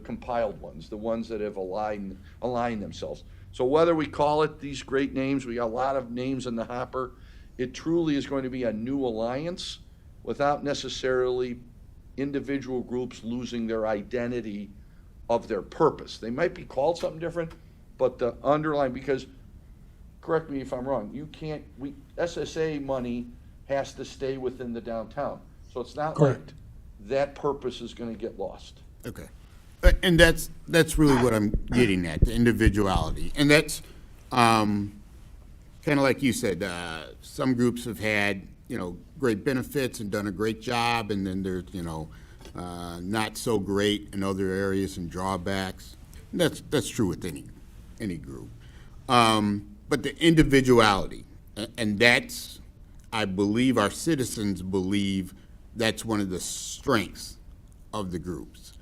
compiled ones, the ones that have aligned themselves. So whether we call it these great names, we got a lot of names in the hopper, it truly is going to be a new alliance without necessarily individual groups losing their identity of their purpose. They might be called something different, but the underlying, because, correct me if I'm wrong, SSA money has to stay within the downtown. So it's not like Correct. that purpose is gonna get lost. Okay. And that's really what I'm getting at, the individuality. And that's kind of like you said, some groups have had, great benefits and done a great job, and then there's, not so great in other areas and drawbacks. And that's true with any group. But the individuality, and that's, I believe our citizens believe that's one of the strengths of the groups.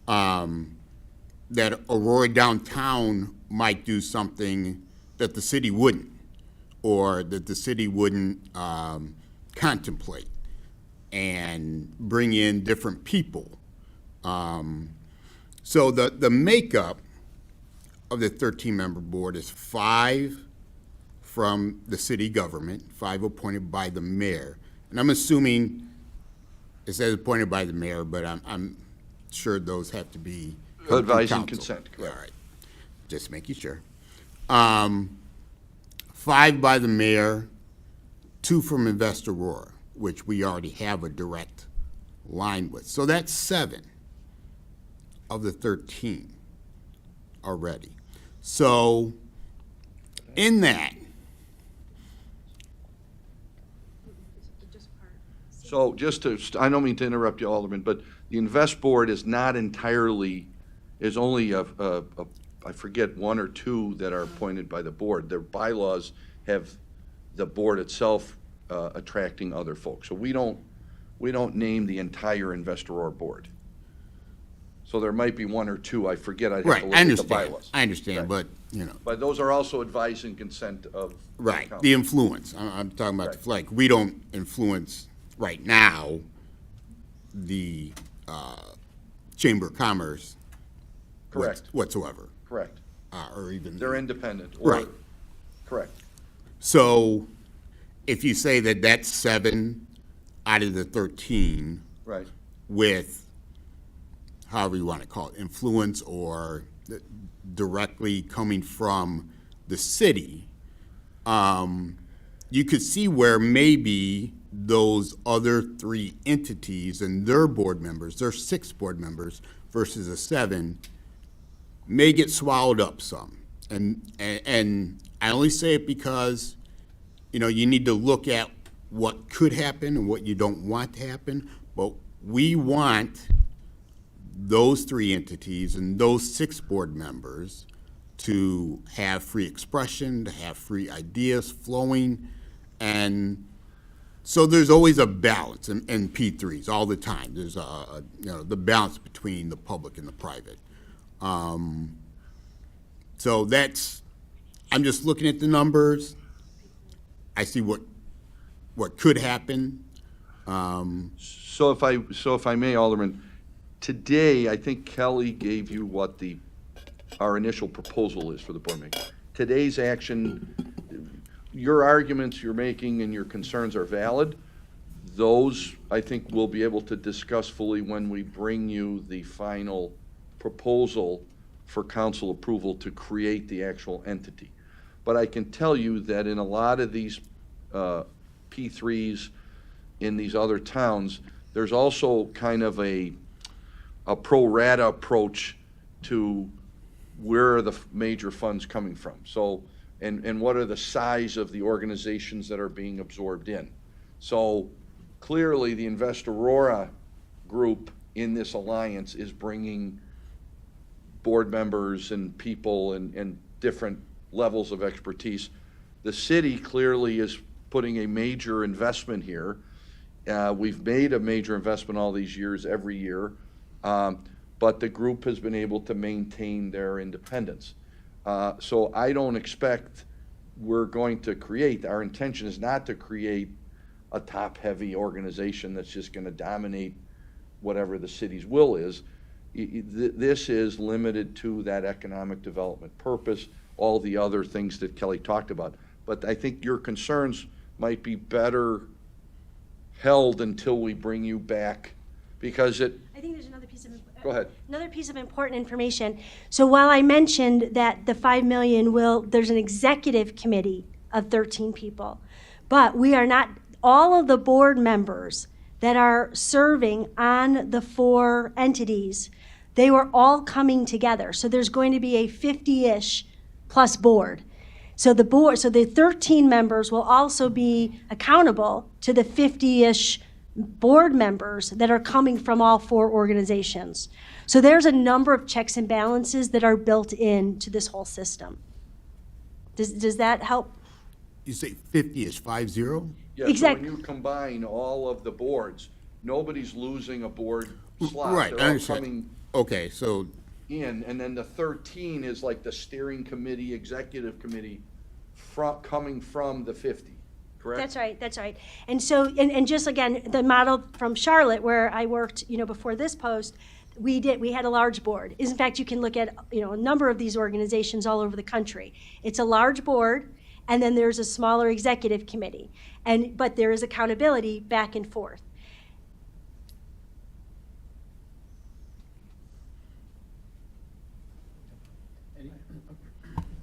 That Aurora downtown might do something that the city wouldn't, or that the city wouldn't contemplate, and bring in different people. So the makeup of the 13-member board is 5 from the city government, 5 appointed by the mayor. And I'm assuming it says appointed by the mayor, but I'm sure those have to be come through Advice and council. consent, correct. All right, just making sure. 5 by the mayor, 2 from Invest Aurora, which we already have a direct line with. So that's 7 of the 13 already. So in that, So just to, I don't mean to interrupt you, Alderman, but the Invest Board is not entirely, is only I forget, 1 or 2 that are appointed by the board. Their bylaws have the board itself attracting other folks. So we don't name the entire Invest Aurora board. So there might be 1 or 2, I forget, I'd have right, to I look at the understand, bylaws. I understand, Right. but, But those are also advice and consent of the right, council. the influence, I'm talking about the Right. flag. We don't influence right now the Chamber of Commerce Correct, whatsoever, correct. or even. They're independent. Or- Right. Correct. So if you say that that's 7 out of the 13 Right. with, however you want to call it, influence or directly coming from the city, you could see where maybe those other 3 entities and their board members, their 6 board members versus a 7, may get swallowed up some. And I only say it because, you need to look at what could happen and what you don't want to happen. But we want those 3 entities and those 6 board members to have free expression, to have free ideas flowing. And so there's always a balance in P3s all the time. There's the balance between the public and the private. So I'm just looking at the numbers. I see what could happen. So if I may, Alderman, today, I think Kelly gave you what our initial proposal is for the board meeting. Today's action, your arguments you're making and your concerns are valid. Those, I think, we'll be able to discuss fully when we bring you the final proposal for council approval to create the actual entity. But I can tell you that in a lot of these P3s in these other towns, there's also kind of a pro rata approach to where are the major funds coming from. So, and what are the size of the organizations that are being absorbed in. So clearly the Invest Aurora group in this alliance is bringing board members and people and different levels of expertise. The city clearly is putting a major investment here. We've made a major investment all these years, every year, but the group has been able to maintain their independence. So I don't expect we're going to create, our intention is not to create a top-heavy organization that's just going to dominate whatever the city's will is. This is limited to that economic development purpose, all the other things that Kelly talked about. But I think your concerns might be better held until we bring you back, because I think there's another piece of. Go ahead. Another piece of important information. So while I mentioned that the 5 million there's an executive committee of 13 people, but we are not, all of the board members that are serving on the 4 entities, they were all coming together. So there's going to be a 50-ish plus board. So the 13 members will also be accountable to the 50-ish board members that are coming from all 4 organizations. So there's a number of checks and balances that are built into this whole system. Does that help? You say 50 is 50? Yeah, Exact- so when you combine all of the boards, nobody's losing a board slot. Right, I They're all understand. coming Okay, so, in, and then the 13 is like the steering committee, executive committee, coming from the 50, correct? That's right, that's right. And so, and just again, the model from Charlotte, where I worked, before this post, we had a large board. In fact, you can look at, a number of these organizations all over the country. It's a large board, and then there's a smaller executive committee. But there is accountability back and forth.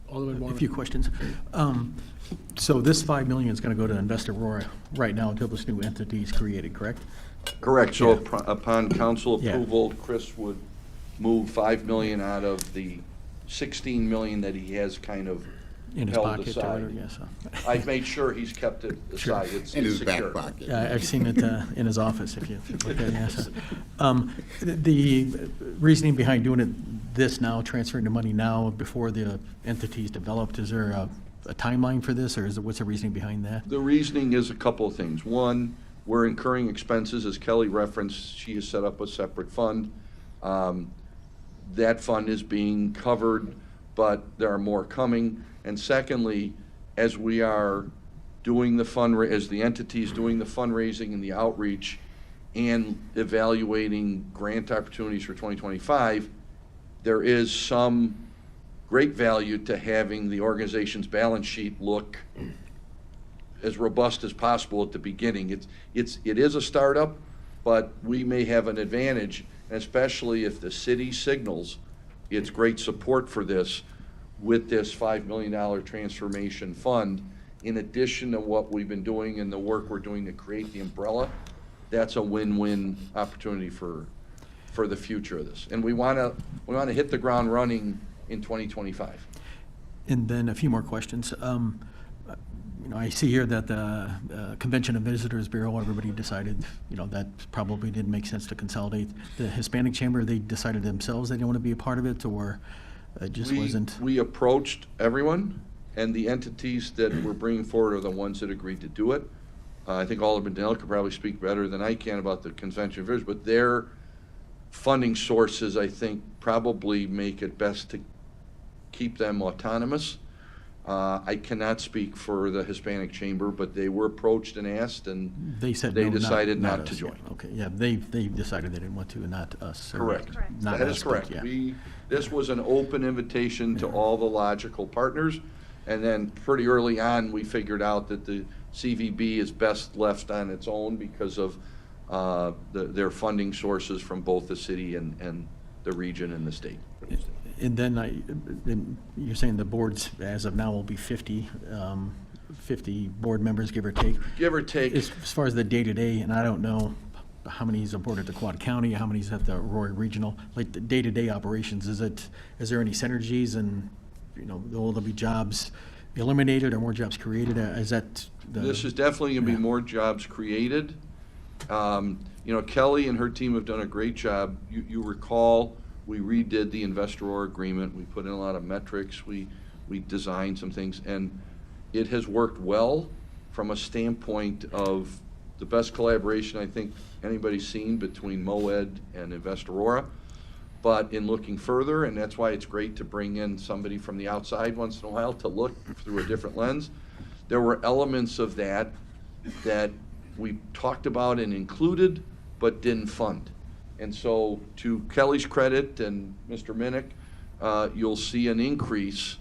Alderman A Moore. few questions. So this 5 million is going to go to Invest Aurora right now until this new entity is created, correct? Correct, so Yeah. upon council Yeah. approval, Chris would move 5 million out of the 16 million that he has kind of In his held pocket or aside. whatever, yes. I've made sure he's kept it aside, it's in his secure. back pocket. Yeah, I've seen it in his office, if you look at it, yes. The reasoning behind doing it this now, transferring the money now before the entity's developed, is there a timeline for this, or what's the reasoning behind that? The reasoning is a couple of things. One, we're incurring expenses, as Kelly referenced, she has set up a separate fund. That fund is being covered, but there are more coming. And secondly, as we are doing as the entity's doing the fundraising and the outreach and evaluating grant opportunities for 2025, there is some great value to having the organization's balance sheet look as robust as possible at the beginning. It is a startup, but we may have an advantage, especially if the city signals its great support for this with this $5 million transformation fund, in addition to what we've been doing and the work we're doing to create the umbrella. That's a win-win opportunity for the future of this. And we want to hit the ground running in 2025. And then a few more questions. I see here that the Convention and Visitors Bureau, everybody decided, that probably didn't make sense to consolidate. The Hispanic Chamber, they decided themselves they didn't want to be a part of it, or it just wasn't? We approached everyone, and the entities that we're bringing forward are the ones that agreed to do it. I think Alderman Dale could probably speak better than I can about the Convention and Visitors, but their funding sources, I think, probably make it best to keep them autonomous. I cannot speak for the Hispanic Chamber, but they were approached and asked, and They said they no, decided not us, to yeah. join. Okay, yeah, they decided they didn't want to, and not us. or Correct. not That us, is but correct. yeah. This was an open invitation to all the logical partners, and then pretty early on, we figured out that the CVB is best left on its own because of their funding sources from both the city and the region and the state. And then you're saying the boards, as of now, will be 50 board members, give or take. Give or take. As far as the day-to-day, and I don't know how many is aboard at the Quad County, how many is at the Aurora Regional, like the day-to-day operations, is there any synergies, and, will there be jobs eliminated or more jobs created? Is that This is definitely going to be Yeah. more jobs created. You know, Kelly and her team have done a great job. You recall, we redid the Investor agreement. We put in a lot of metrics. We designed some things, and it has worked well from a standpoint of the best collaboration I think anybody's seen between MOED and Aurora. But in looking further, and that's why it's great to bring in somebody from the outside once in a while to look through a different lens, there were elements of that we talked about and included, but didn't fund. And so, to Kelly's credit and Mr. Minnick, you'll see an increase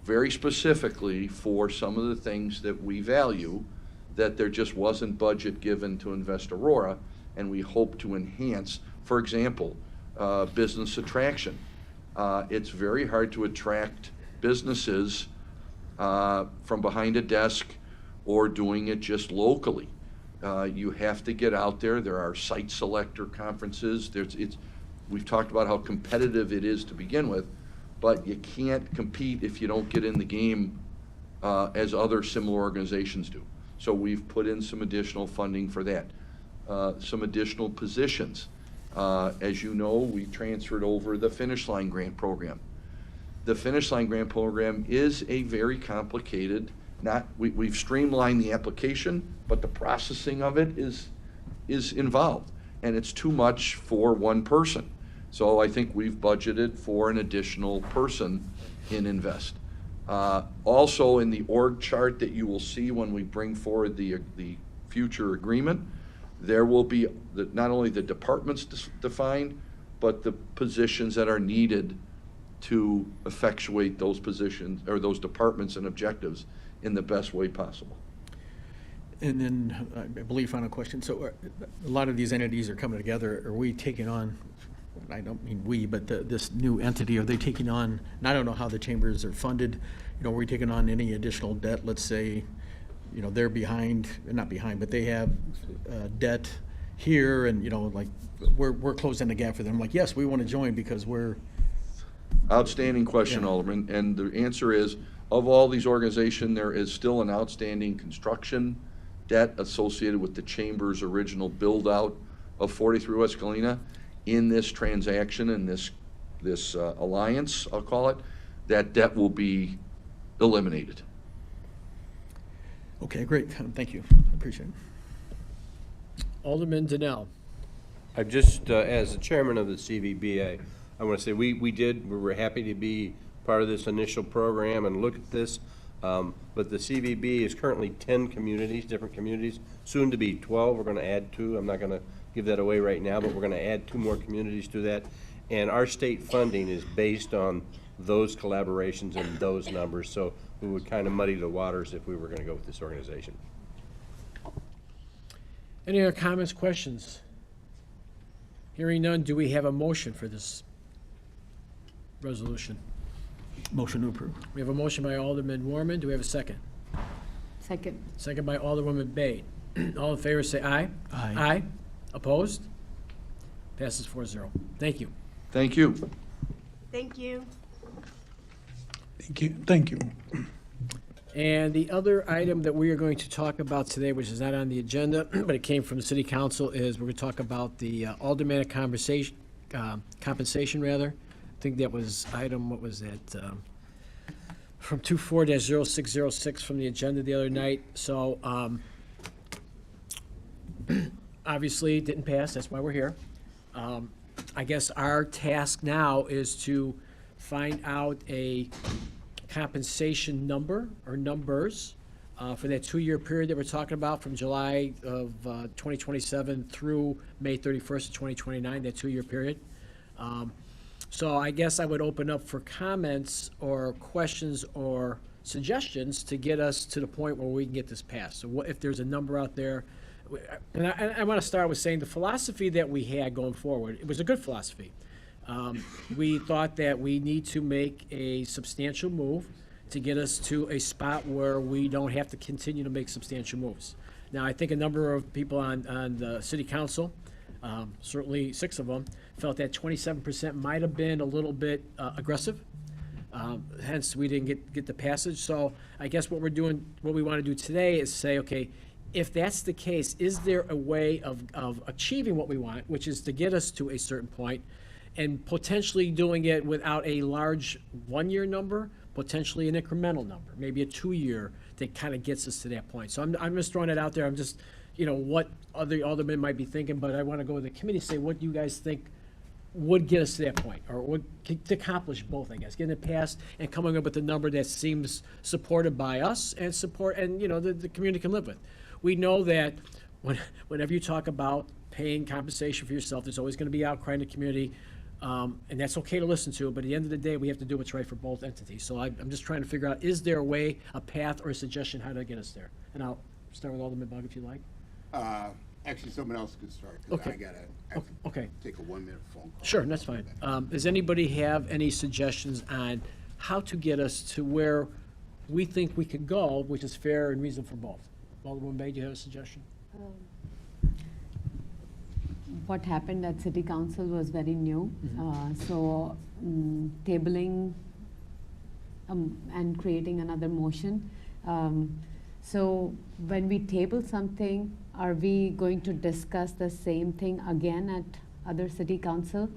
very specifically for some of the things that we value, that there just wasn't budget given to Invest Aurora, and we hope to enhance. For example, business attraction. It's very hard to attract businesses from behind a desk or doing it just locally. You have to get out there. There are site selector conferences. We've talked about how competitive it is to begin with, but you can't compete if you don't get in the game as other similar organizations do. So we've put in some additional funding for that. Some additional positions. As you know, we transferred over the Finish Line Grant Program. The Finish Line Grant Program is a very complicated, we've streamlined the application, but the processing of it is involved, and it's too much for one person. So I think we've budgeted for an additional person in Invest. Also, in the org chart that you will see when we bring forward the future agreement, there will be not only the departments defined, but the positions that are needed to effectuate those positions or those departments and objectives in the best way possible. And then, I believe, final question. So a lot of these entities are coming together. Are we taking on, I don't mean we, but this new entity, are they taking on, and I don't know how the chambers are funded, are we taking on any additional debt? Let's say, they're behind, not behind, but they have debt here, and, like, we're closing the gap for them. Like, yes, we want to join because we're. Outstanding question, Yeah. Alderman, and the answer is, of all these organizations, there is still an outstanding construction debt associated with the Chamber's original build-out of 43 West Galena. In this transaction, in this alliance, I'll call it, that debt will be eliminated. Okay, great. Thank you. I appreciate it. Alderman Donnell. I just, as the chairman of the CVB, I want to say we were happy to be part of this initial program and look at this. But the CVB is currently 10 communities, different communities, soon to be 12. We're going to add 2. I'm not going to give that away right now, but we're going to add 2 more communities to that. And our state funding is based on those collaborations and those numbers. So we would kind of muddy the waters if we were going to go with this organization. Any other comments, questions? Hearing none, do we have a motion for this resolution? Motion to approve. We have a motion by Alderman Warman. Do we have a second? Second. Second by Alderwoman Bate. All in favor, say aye. Aye. Aye. Opposed? Passes 4-0. Thank you. Thank you. Thank you. Thank you. And the other item that we are going to talk about today, which is not on the agenda, but it came from the city council, is we're going to talk about the aldermanic compensation, rather. I think that was item, what was that? From 24-0606 from the agenda the other night. So, obviously, it didn't pass. That's why we're here. I guess our task now is to find out a compensation number or numbers for that 2-year period that we're talking about, from July of 2027 through May 31st of 2029, that 2-year period. So I guess I would open up for comments or questions or suggestions to get us to the point where we can get this passed. So what if there's a number out there? And I want to start with saying the philosophy that we had going forward, it was a good philosophy. We thought that we need to make a substantial move to get us to a spot where we don't have to continue to make substantial moves. Now, I think a number of people on the city council, certainly 6 of them, felt that 27% might have been a little bit aggressive. Hence, we didn't get the passage. So I guess what we want to do today is say, okay, if that's the case, is there a way of achieving what we want, which is to get us to a certain point, and potentially doing it without a large one-year number, potentially an incremental number, maybe a two-year that kind of gets us to that point. So I'm just throwing it out there. I'm just, what other aldermen might be thinking, but I want to go with the committee, say what you guys think would get us to that point, or would to accomplish both, I guess, getting it passed and coming up with a number that seems supported by us and the community can live with. We know that whenever you talk about paying compensation for yourself, there's always going to be outcry in the community, and that's okay to listen to, but at the end of the day, we have to do what's right for both entities. So I'm just trying to figure out, is there a way, a path, or a suggestion how to get us there? And I'll start with Alderman Bug if you like. Actually, someone else could start, because Okay. I have to Okay. take a 1-minute phone call. Sure, that's fine. Does anybody have any suggestions on how to get us to where we think we could go, which is fair and reasonable for both? Alderman Bay, do you have a suggestion? What happened at city council was very new, so tabling and creating another motion. So when we table something, are we going to discuss the same thing again at other city council?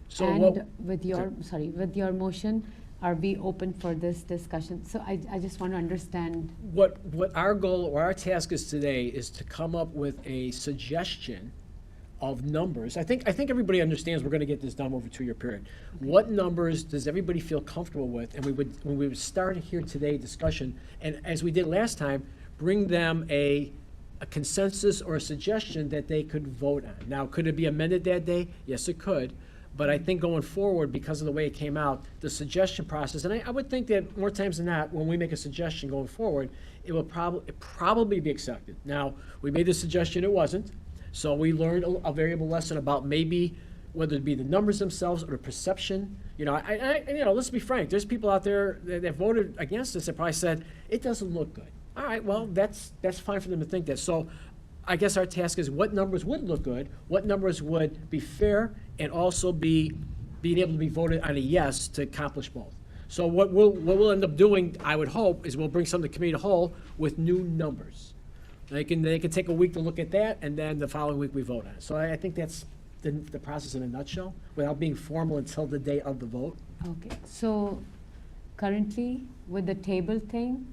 So And what- with your motion, are we open for this discussion? So I just want to understand. What our goal or our task is today is to come up with a suggestion of numbers. I think everybody understands we're gonna get this done over a 2-year period. What numbers does everybody feel comfortable with? And when we would start here today discussion, and as we did last time, bring them a consensus or a suggestion that they could vote on. Now, could it be amended that day? Yes, it could. But I think going forward, because of the way it came out, the suggestion process, and I would think that more times than not, when we make a suggestion going forward, it will probably be accepted. Now, we made the suggestion, it wasn't. So we learned a variable lesson about maybe whether it be the numbers themselves or the perception. Let's be frank, there's people out there that voted against us that probably said, it doesn't look good. All right, well, that's fine for them to think that. So I guess our task is what numbers would look good, what numbers would be fair, and also being able to be voted on a yes to accomplish both. So what we'll end up doing, I would hope, is we'll bring some to the committee to whole with new numbers. They can take a week to look at that, and then the following week we vote on it. So I think that's the process in a nutshell, without being formal until the day of the vote. Okay, so currently with the table thing,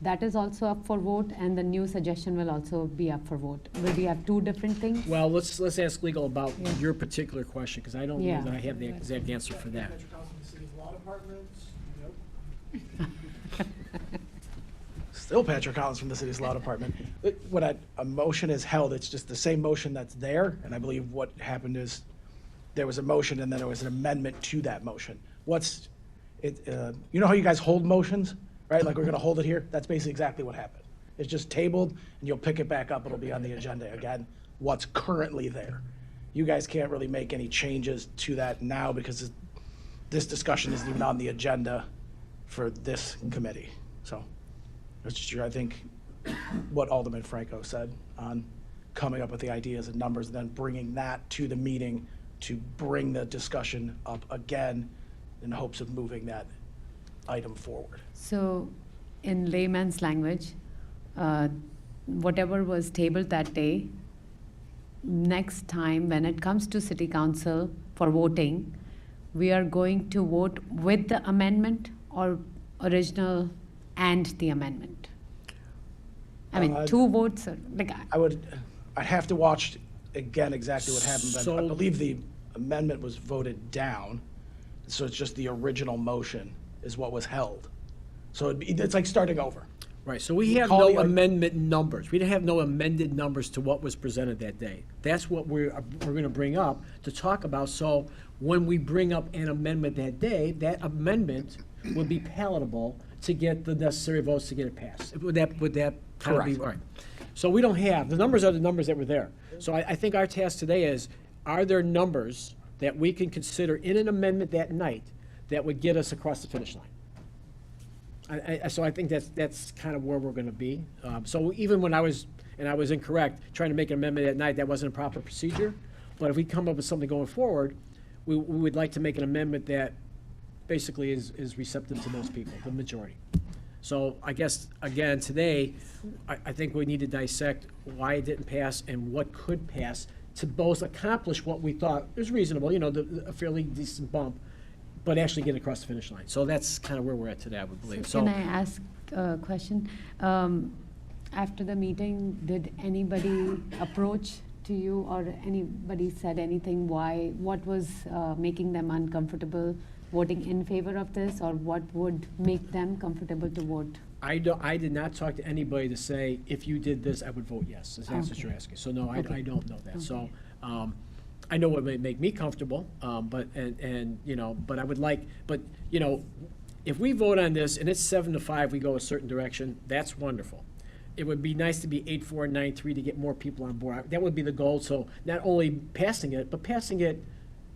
that is also up for vote, and the new suggestion will also be up for vote. Will we have two different things? Well, let's ask legal about Yeah. your particular question, because I don't know Yeah. that I have the exact answer for that. Still Patrick Collins from the city's law department. When a motion is held, it's just the same motion that's there, and I believe what happened is there was a motion and then there was an amendment to that motion. You know how you guys hold motions, right? Like we're gonna hold it here? That's basically exactly what happened. It's just tabled and you'll pick it back up, it'll be on the agenda again, what's currently there. You guys can't really make any changes to that now because this discussion isn't even on the agenda for this committee, so. It's just, I think, what Alderman Franco said on coming up with the ideas and numbers, and then bringing that to the meeting to bring the discussion up again in hopes of moving that item forward. So, in layman's language, whatever was tabled that day, next time when it comes to city council for voting, we are going to vote with the amendment or original and the amendment? I mean, two votes, I'd have to watch again exactly what happened, but I So- believe the amendment was voted down, so it's just the original motion is what was held. So it's like starting over. Right, so we have Call no the- amendment numbers. We didn't have no amended numbers to what was presented that day. That's what we're gonna bring up to talk about. So when we bring up an amendment that day, that amendment would be palatable to get the necessary votes to get it passed. Would that kind of be, Correct. all right? So we don't have, the numbers are the numbers that were there. So I think our task today is, are there numbers that we can consider in an amendment that night that would get us across the finish line? So I think that's kind of where we're gonna be. So even when I was incorrect, trying to make an amendment at night, that wasn't a proper procedure. But if we come up with something going forward, we would like to make an amendment that basically is receptive to most people, the majority. So I guess, again, today, I think we need to dissect why it didn't pass and what could pass to both accomplish what we thought is reasonable, a fairly decent bump, but actually get across the finish line. So that's kind of where we're at today, I would believe. Can I ask a question? After the meeting, did anybody approach to you or anybody said anything what was making them uncomfortable voting in favor of this, or what would make them comfortable to vote? I did not talk to anybody to say, if you did this, I would vote yes, if that's what you're asking. So no, I don't know that. So, I know what would make me comfortable, but I would like, if we vote on this and it's 7-5, we go a certain direction, that's wonderful. It would be nice to be 8-4 and 9-3 to get more people on board. That would be the goal, so not only passing it, but passing it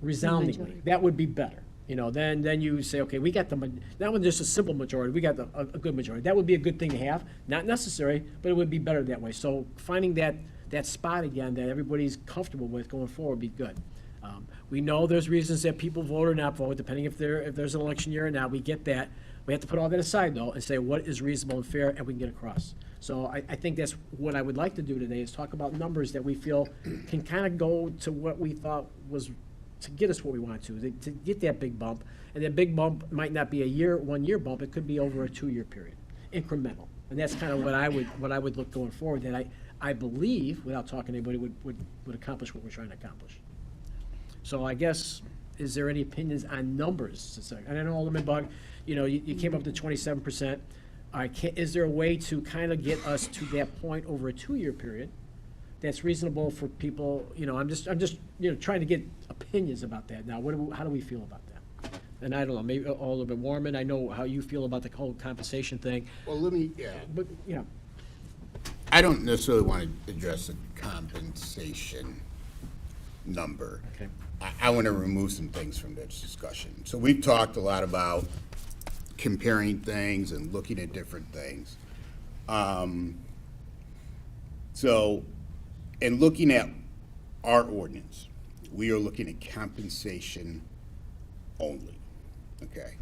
resoundingly. Majority. That would be better. Then you say, okay, we got not with just a simple majority, we got a good majority. That would be a good thing to have, not necessary, but it would be better that way. So finding that spot again that everybody's comfortable with going forward would be good. We know there's reasons that people vote or not vote, depending if there's an election year or not. We get that. We have to put all that aside, though, and say what is reasonable and fair, and we can get across. So I think that's what I would like to do today, is talk about numbers that we feel can kind of go to what we thought was to get us where we want to get that big bump. And that big bump might not be a 1 year bump, it could be over a 2-year period, incremental. And that's kind of what I would look going forward, that I believe, without talking to anybody, would accomplish what we're trying to accomplish. So I guess, is there any opinions on numbers? And I know, Alderman Bug, you came up to 27%. Is there a way to kind of get us to that point over a 2-year period that's reasonable for people? I'm just trying to get opinions about that now. How do we feel about that? And I don't know, maybe Alderman Warman, I know how you feel about the whole compensation thing. Well, But, I don't necessarily want to address the compensation number. Okay. I want to remove some things from this discussion. So we've talked a lot about comparing things and looking at different things. So, in looking at our ordinance, we are looking at compensation only, okay?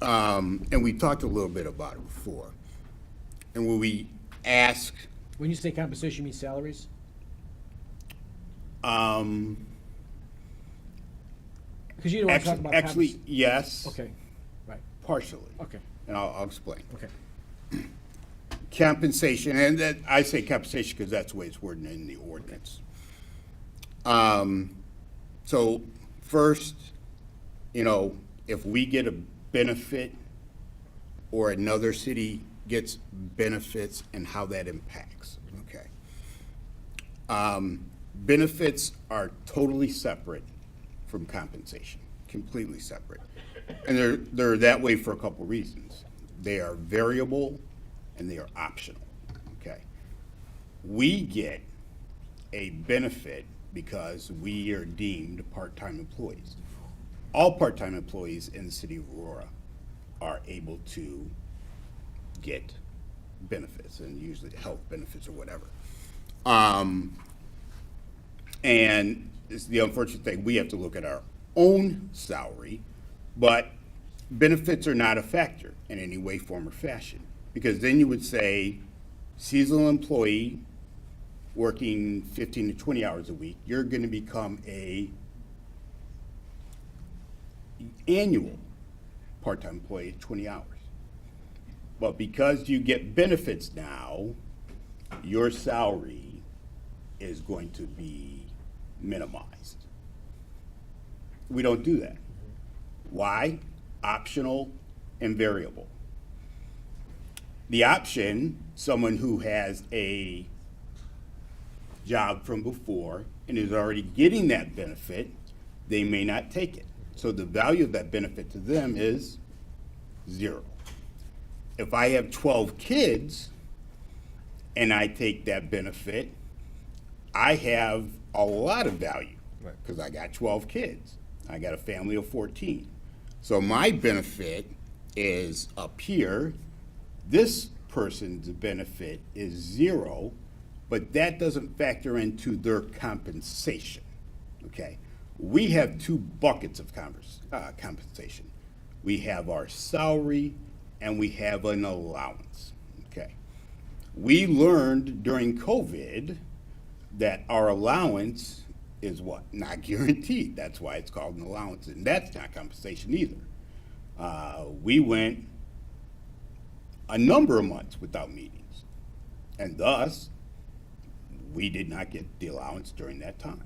And we talked a little bit about it before. And when we ask, when you say compensation, you mean salaries? Because you don't want to talk about actually, yes. Okay, right, Partially. okay, And I'll explain. okay. Compensation, and that, I say compensation because that's the way it's worded in the ordinance. So first, if we get a benefit or another city gets benefits and how that impacts, okay? Benefits are totally separate from compensation, completely separate. And they're that way for a couple reasons. They are variable and they are optional, okay? We get a benefit because we are deemed part-time employees. All part-time employees in the city of Aurora are able to get benefits, and usually health benefits or whatever. And it's the unfortunate thing, we have to look at our own salary, but benefits are not a factor in any way, form, or fashion. Because then you would say, seasonal employee working 15 to 20 hours a week, you're going to become a annual part-time employee at 20 hours. But because you get benefits now, your salary is going to be minimized. We don't do that. Why? Optional and variable. The option, someone who has a job from before and is already getting that benefit, they may not take it. So the value of that benefit to them is 0. If I have 12 kids and I take that benefit, I have a lot of value because I got 12 kids. I got a family of 14. So my benefit is up here. This person's benefit is 0, but that doesn't factor into their compensation, okay? We have 2 buckets of compensation. We have our salary and we have an allowance. Okay. We learned during COVID that our allowance is what? Not guaranteed. That's why it's called an allowance, and that's not compensation either. We went a number of months without meetings, and thus, we did not get the allowance during that time.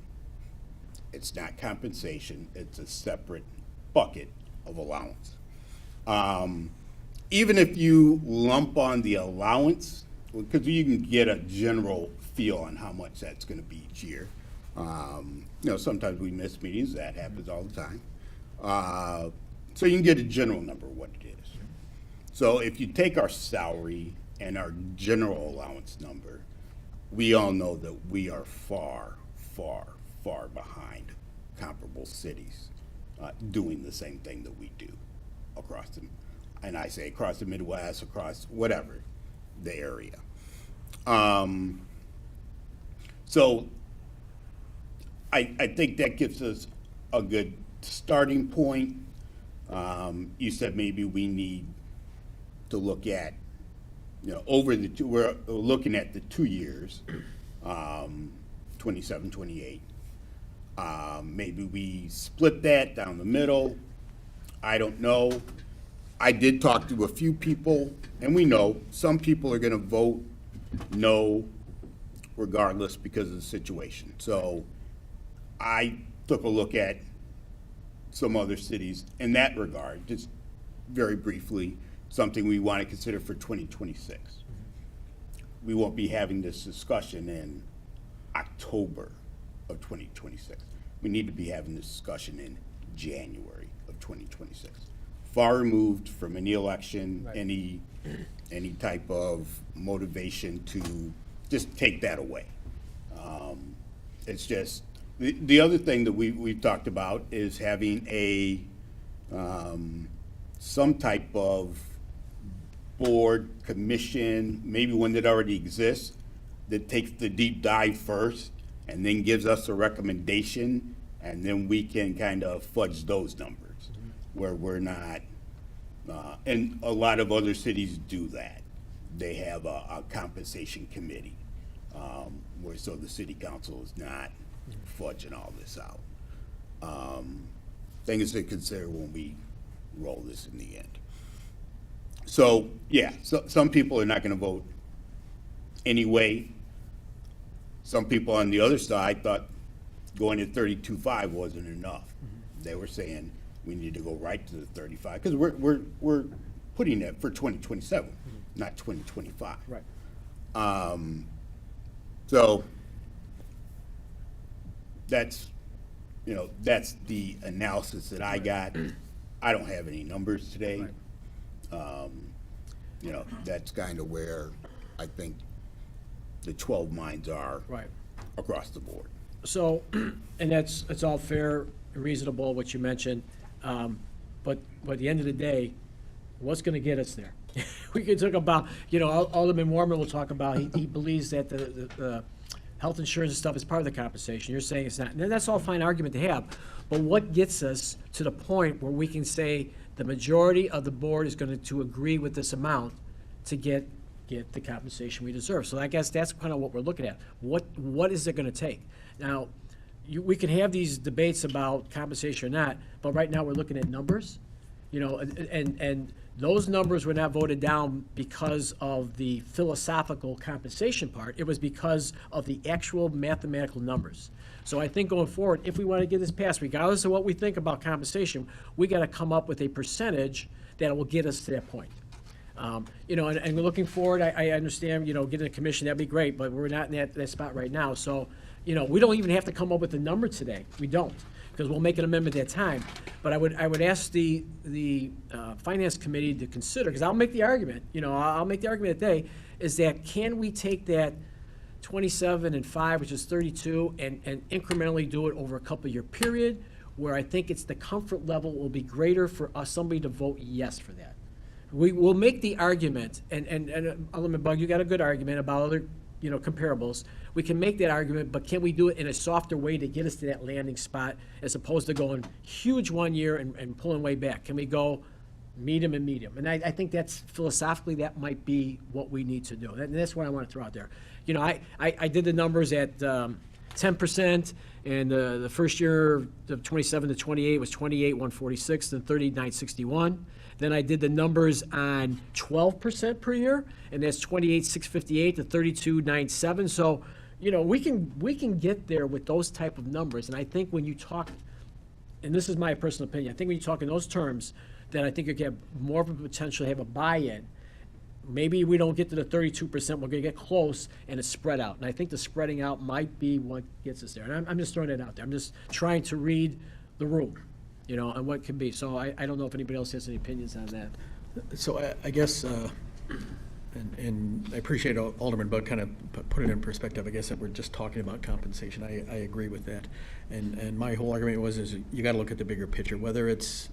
It's not compensation, it's a separate bucket of allowance. Even if you lump on the allowance, because you can get a general feel on how much that's gonna be each year. Sometimes we miss meetings, that happens all the time. So you can get a general number of what it is. So if you take our salary and our general allowance number, we all know that we are far, far, far behind comparable cities doing the same thing that we do across the, and I say across the Midwest, across whatever the area. So I think that gives us a good starting point. You said maybe we need to look at, over the two, we're looking at the 2 years, 27, 28. Maybe we split that down the middle. I don't know. I did talk to a few people, and we know some people are gonna vote no regardless because of the situation. So I took a look at some other cities in that regard, just very briefly, something we want to consider for 2026. We won't be having this discussion in October of 2026. We need to be having this discussion in January of 2026. Far removed from any election, any type of motivation to just take that away. It's just, the other thing that we've talked about is having a, some type of board, commission, maybe one that already exists, that takes the deep dive first and then gives us a recommendation, and then we can kind of fudge those numbers where we're not, and a lot of other cities do that. They have a compensation committee, where so the city council is not fudging all this out. Things to consider when we roll this in the end. So, yeah, so some people are not gonna vote anyway. Some people on the other side thought going at 32.5 wasn't enough. They were saying we need to go right to the 35, because we're putting it for 2027, not 2025. Right. So that's, that's the analysis that I got. I don't have any numbers today. That's kind of where I think the 12 minds are Right. across the board. So, and it's all fair and reasonable, what you mentioned, but at the end of the day, what's gonna get us there? We can talk about, Alderman Warman will talk about, he believes that the health insurance and stuff is part of the compensation. You're saying it's not, and that's all fine argument to have, but what gets us to the point where we can say the majority of the board is going to agree with this amount to get the compensation we deserve? So I guess that's kind of what we're looking at. What is it going to take? Now, we can have these debates about compensation or not, but right now we're looking at numbers, and those numbers were not voted down because of the philosophical compensation part. It was because of the actual mathematical numbers. So I think going forward, if we want to get this passed, regardless of what we think about compensation, we got to come up with a percentage that will get us to that point. And we're looking forward, I understand, getting a commission, that'd be great, but we're not in that spot right now. So, we don't even have to come up with a number today. We don't, because we'll make an amendment at that time. But I would ask the Finance Committee to consider, because I'll make the argument, I'll make the argument today, is that can we take that 27 and 5, which is 32, and incrementally do it over a couple-year period, where I think it's the comfort level will be greater for somebody to vote yes for that. We will make the argument, and Alderman Bug, you got a good argument about other, comparables. We can make that argument, but can we do it in a softer way to get us to that landing spot, as opposed to going huge one year and pulling way back? Can we go medium and medium. And I think that's philosophically, that might be what we need to do. And that's what I want to throw out there. You know, I did the numbers at 10%, and the first year, the 27 to 28 was 28,146, then 39,61. Then I did the numbers on 12% per year, and that's 28,658 to 32,97. So, you know, we can get there with those type of numbers. And I think when you talk, and this is my personal opinion, I think when you talk in those terms, then I think you have more of a potential to have a buy-in. Maybe we don't get to the 32%, we're gonna get close, and it's spread out. And I think the spreading out might be what gets us there. And I'm just throwing it out there. I'm just trying to read the room, you know, and what can be. So I don't know if anybody else has any opinions on that. So I guess, and I appreciate Alderman Bud kind of put it in perspective, I guess, that we're just talking about compensation. I agree with that. And my whole argument is you gotta look at the bigger picture, whether it's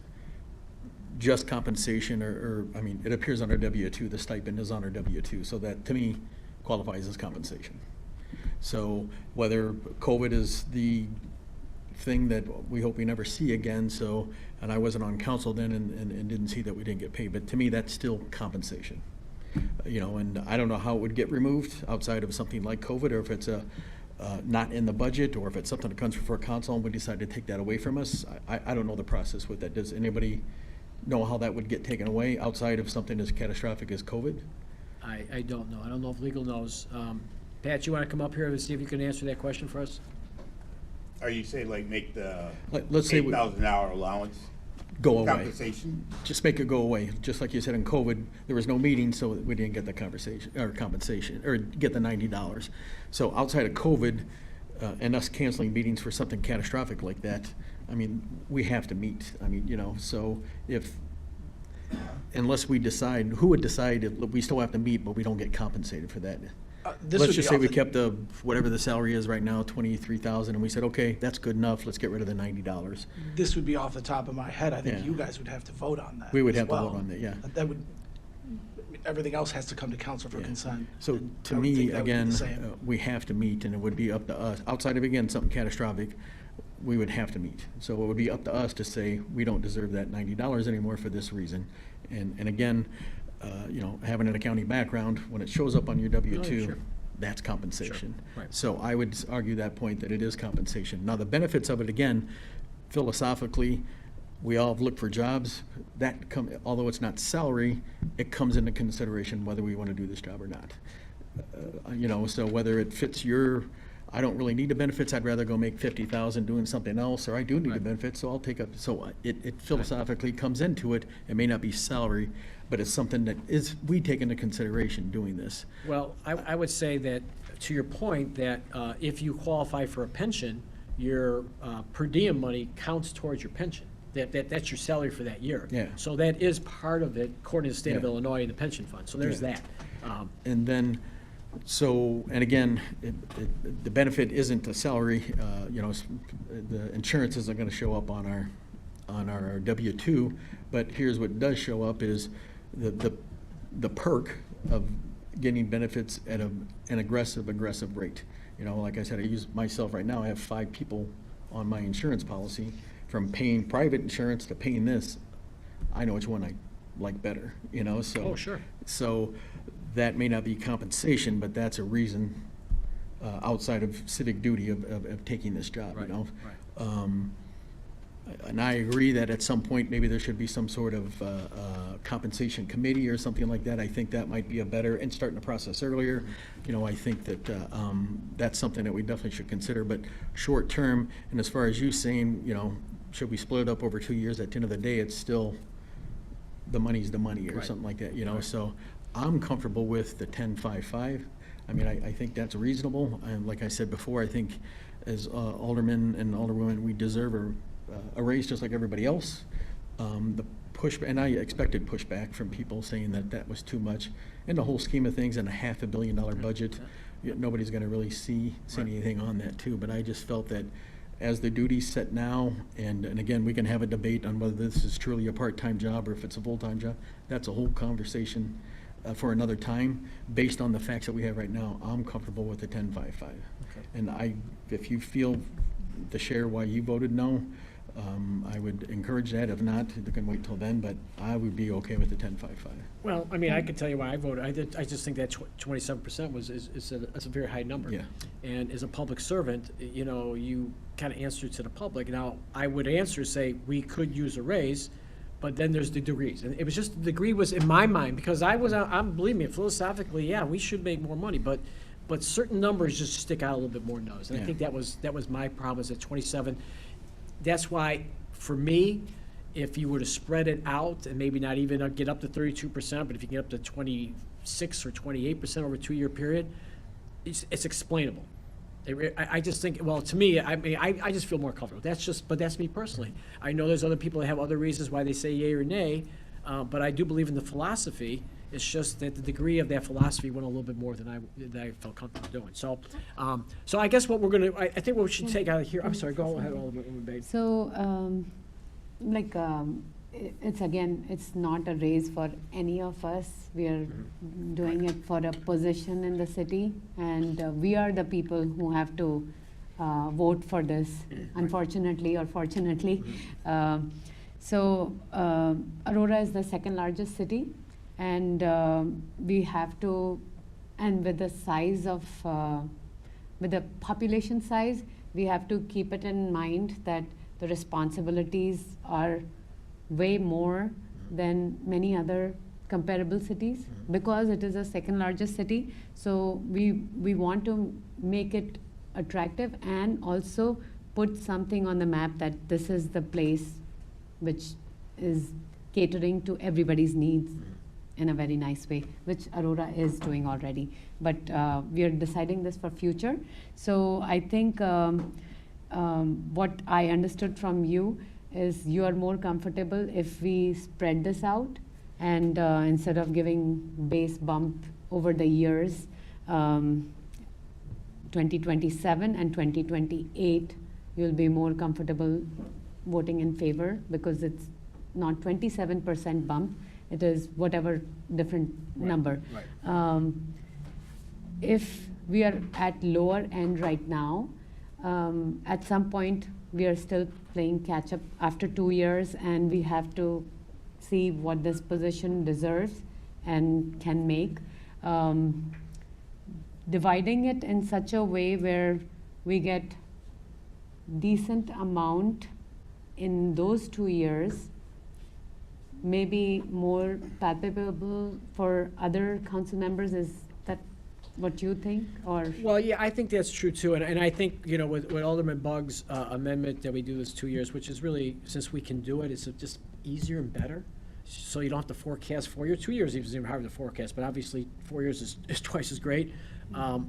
just compensation or I mean, it appears on our W-2, the stipend is on our W-2, so that, to me, qualifies as compensation. So whether COVID is the thing that we hope we never see again, so, and I wasn't on council then and didn't see that we didn't get paid, but to me, that's still compensation. You know, and I don't know how it would get removed outside of something like COVID, or if it's not in the budget, or if it's something that comes before council and we decide to take that away from us. I don't know the process with that. Does anybody know how that would get taken away outside of something as catastrophic as COVID? I don't know. I don't know if legal knows. Pat, you want to come up here and see if you can answer that question for us? Are you saying like make the Let's say we $8,000 allowance go away. compensation? Just make it go away. Just like you said in COVID, there was no meeting, so we didn't get the conversation or compensation or get the $90. So outside of COVID and us canceling meetings for something catastrophic like that, I mean, we have to meet. I mean, you know, so unless we decide, who would decide if we still have to meet, but we don't get compensated for that? This Let's would just be say we off the- kept whatever the salary is right now, 23,000, and we said, okay, that's good enough, let's get rid of the $90. This would be off the top of my head. I think Yeah. you guys would have to vote on that. We would as have to vote well. on that, yeah. That would, everything else has to come to council for Yeah. consent. So And to I would me, think that would be the again, same. we have to meet, and it would be up to us, outside of, again, something catastrophic, we would have to meet. So it would be up to us to say, we don't deserve that $90 anymore for this reason. And again, you know, having an accounting background, when it shows up on your W-2, sure. that's compensation. Sure, right. So I would argue that point, that it is compensation. Now, the benefits of it, again, philosophically, we all have looked for jobs. That although it's not salary, it comes into consideration whether we want to do this job or not. You know, so whether it fits I don't really need the benefits, I'd rather go make 50,000 doing something else, or I do need the benefits, so I'll take up, so it philosophically comes into it. It may not be salary, but it's something that we take into consideration doing this. Well, I would say that, to your point, that if you qualify for a pension, your per diem money counts towards your pension. That's your salary for that year. Yeah. So that is part of it, according to the state of Yeah. Illinois and the pension fund. So there's Yeah. that. And then, and again, the benefit isn't a salary, you know, the insurance isn't gonna show up on our W-2, but here's what does show up is the perk of getting benefits at an aggressive rate. You know, like I said, I use myself right now, I have 5 people on my insurance policy. From paying private insurance to paying this, I know which one I like better, you know, so. Oh, sure. So that may not be compensation, but that's a reason outside of civic duty of taking this job, you Right, know? right. And I agree that at some point, maybe there should be some sort of compensation committee or something like that. I think that might be a better, and starting the process earlier. You know, I think that that's something that we definitely should consider. But short term, and as far as you saying, you know, should we split it up over 2 years? At the end of the day, it's still, the money's the money, or Right. something like that, you know? Right. So I'm comfortable with the 10-5-5. I mean, I think that's reasonable. And like I said before, I think as aldermen and alderwomen, we deserve a raise just like everybody else. And I expected pushback from people saying that that was too much. In the whole scheme of things, in a $500 million budget, nobody's gonna really see Right. anything on that too. But I just felt that as the duty's set now, and again, we can have a debate on whether this is truly a part-time job or if it's a full-time job. That's a whole conversation for another time. Based on the facts that we have right now, I'm comfortable with the 10-5-5. Okay. And if you feel to share why you voted no, I would encourage that. If not, they can wait till then, but I would be okay with the 10.55. Well, I mean, I can tell you why I voted. I just think that 27% is a very high number. Yeah. And as a public servant, you know, you kind of answer to the public. Now, I would answer, say, we could use a raise, but then there's the degrees. And it was just, the degree was in my mind, because believe me, philosophically, yeah, we should make more money, but certain numbers just stick out a little bit more nose. And I Yeah. think that was my problem, is at 27. That's why, for me, if you were to spread it out and maybe not even get up to 32%, but if you get up to 26 or 28% over a 2-year period, it's explainable. I just think, well, to me, I mean, I just feel more comfortable. But that's me personally. I know there's other people that have other reasons why they say yay or nay, but I do believe in the philosophy. It's just that the degree of that philosophy went a little bit more than I felt comfortable doing. So, so I guess what we're gonna, I think what we should take out of here, I'm sorry, go ahead, Alderman Bates. So, it's not a raise for any of us. We are doing it for a position in the city, and we are the people who have to vote for this, unfortunately or fortunately. So, Aurora is the second largest city, and we have to, and with the size of, with the population size, we have to keep it in mind that the responsibilities are way more than many other comparable cities, because it is the second largest city. So we want to make it attractive and also put something on the map that this is the place which is catering to everybody's needs in a very nice way, which Aurora is doing already. But we are deciding this for future. So I think what I understood from you is you are more comfortable if we spread this out, and instead of giving base bump over the years, 2027 and 2028, you'll be more comfortable voting in favor, because it's not 27% bump, it is whatever different number. Right. If we are at lower end right now, at some point we are still playing catch up after 2 years, and we have to see what this position deserves and can make. Dividing it in such a way where we get decent amount in those 2 years, maybe more palpable for other council members. Is that what you think, or? Well, yeah, I think that's true too, and I think, you know, with Alderman Buggs' amendment that we do this 2 years, which is really, since we can do it, it's just easier and better. So you don't have to forecast 4 years. 2 years is even harder to forecast, but obviously 4 years is twice as great.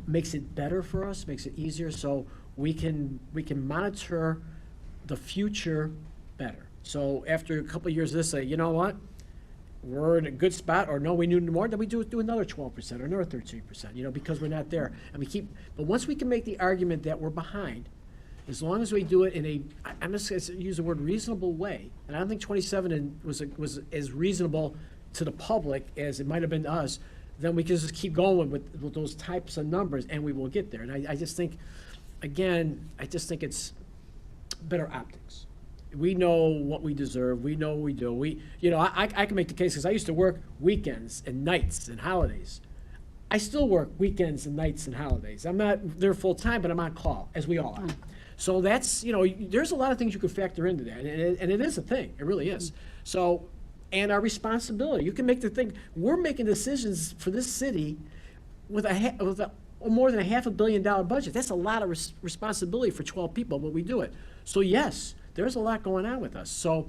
Makes it better for us, makes it easier, so we can monitor the future better. So after a couple of years of this, say, you know what, we're in a good spot, or no, we need more, then we do another 12% or another 13%, you know, because we're not there. And but once we can make the argument that we're behind, as long as we do it in I'm just going to use the word reasonable way, and I don't think 27 was as reasonable to the public as it might have been to us, then we can just keep going with those types of numbers, and we will get there. And I just think, again, it's better optics. We know what we deserve. We know what we do. I can make the case, because I used to work weekends and nights and holidays. I still work weekends and nights and holidays. I'm not there full time, but I'm on call, as we all are. So that's, there's a lot of things you could factor into that, and it is a thing. It really is. So, and our responsibility. You can make the thing. We're making decisions for this city with more than a $500 million budget. That's a lot of responsibility for 12 people, but we do it. So yes, there's a lot going on with us. So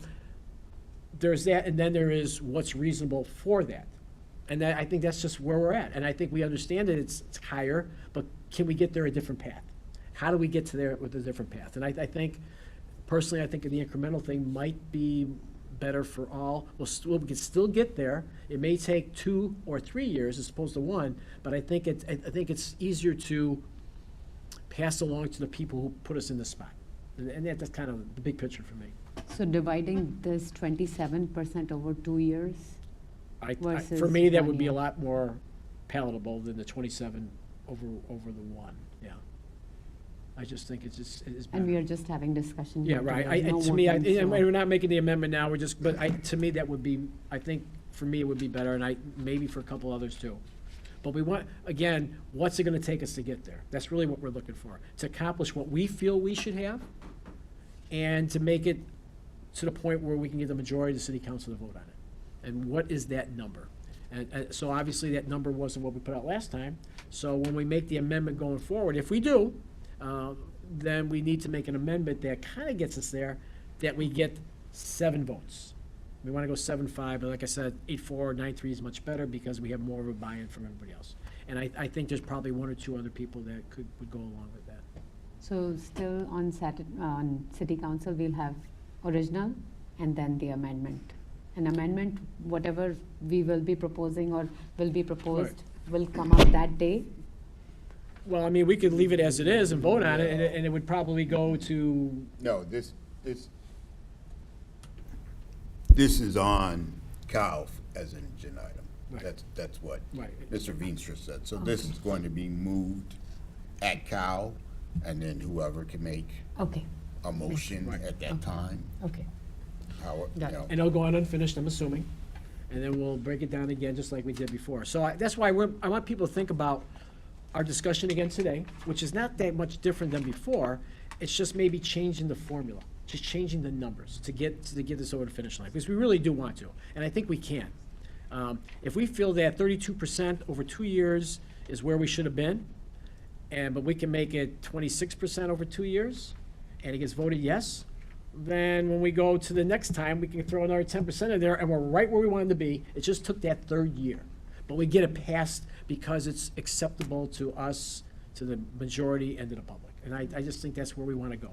there's that, and then there is what's reasonable for that. And I think that's just where we're at. And I think we understand that it's higher, but can we get there a different path? How do we get to there with a different path? And I think, personally, I think the incremental thing might be better for all. We can still get there. It may take 2 or 3 years as opposed to 1, but I think it's easier to pass along to the people who put us in this spot. And that's kind of the big picture for me. So dividing this 27% over 2 years? Versus For me, that 1 would be a year. lot more palatable than the 27 over the 1, yeah. I just think it's better. And we are just having discussion. Yeah, here right. today, no To me, voting, so- and we're not making the amendment now, to me, that would be, I think, for me, it would be better, and maybe for a couple others too. But we want, again, what's it gonna take us to get there? That's really what we're looking for, to accomplish what we feel we should have, and to make it to the point where we can get the majority of the city council to vote on it. And what is that number? And so obviously, that number wasn't what we put out last time, so when we make the amendment going forward, if we do, then we need to make an amendment that kind of gets us there, that we get 7 votes. We want to go 7-5, but like I said, 8-4, 9-3 is much better because we have more of a buy-in from everybody else. And I think there's probably 1 or 2 other people that would go along with that. So still on on city council, we'll have original and then the amendment. An amendment, whatever we will be proposing or will be proposed, will come up that day. Well, I mean, we could leave it as it is and vote on it, and it would probably go to, No, this is on Cal as an agenda item. Right. That's what Right. Mr. Veenstra said. So this is going to be moved at Cal, and then whoever can make Okay, a motion at that time, okay. how, you Got it. know. and it'll go on unfinished, I'm assuming, and then we'll break it down again, just like we did before. So that's why I want people to think about our discussion again today, which is not that much different than before. It's just maybe changing the formula, just changing the numbers to get this over the finish line, because we really do want to, and I think we can. If we feel that 32% over 2 years is where we should have been, but we can make it 26% over 2 years, and it gets voted yes, then when we go to the next time, we can throw another 10% in there, and we're right where we wanted to be. It just took that 3rd year. But we get it passed because it's acceptable to us, to the majority, and to the public. And I just think that's where we want to go.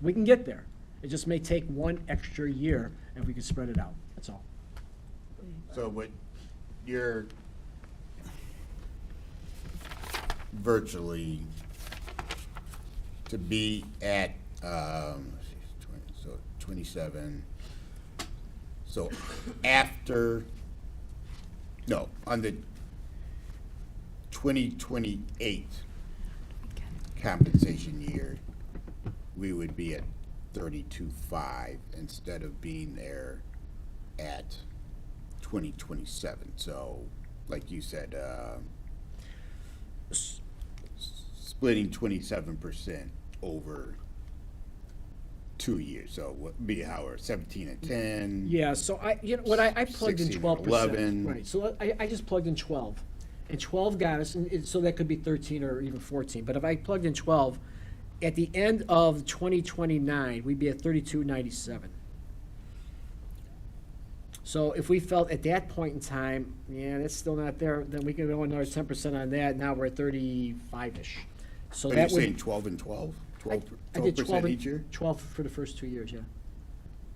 We can get there. It just may take 1 extra year if we can spread it out, that's all. So what you're virtually to be at, so 27, so after, no, on the 2028 compensation year, we would be at 32.5 instead of being there at 2027. So, like you said, splitting 27% over 2 years. So what be Howard, 17 and 10? Yeah, so what I plugged in 16, 12%. 11. Right, so I just plugged in 12. And 12 got us, so that could be 13 or even 14. But if I plugged in 12, at the end of 2029, we'd be at 32.97. So if we felt at that point in time, yeah, that's still not there, then we could go another 10% on that. Now we're at 35-ish. So Are you that would. saying 12 and 12? I did 12 12% each year? 12 for the first 2 years, yeah.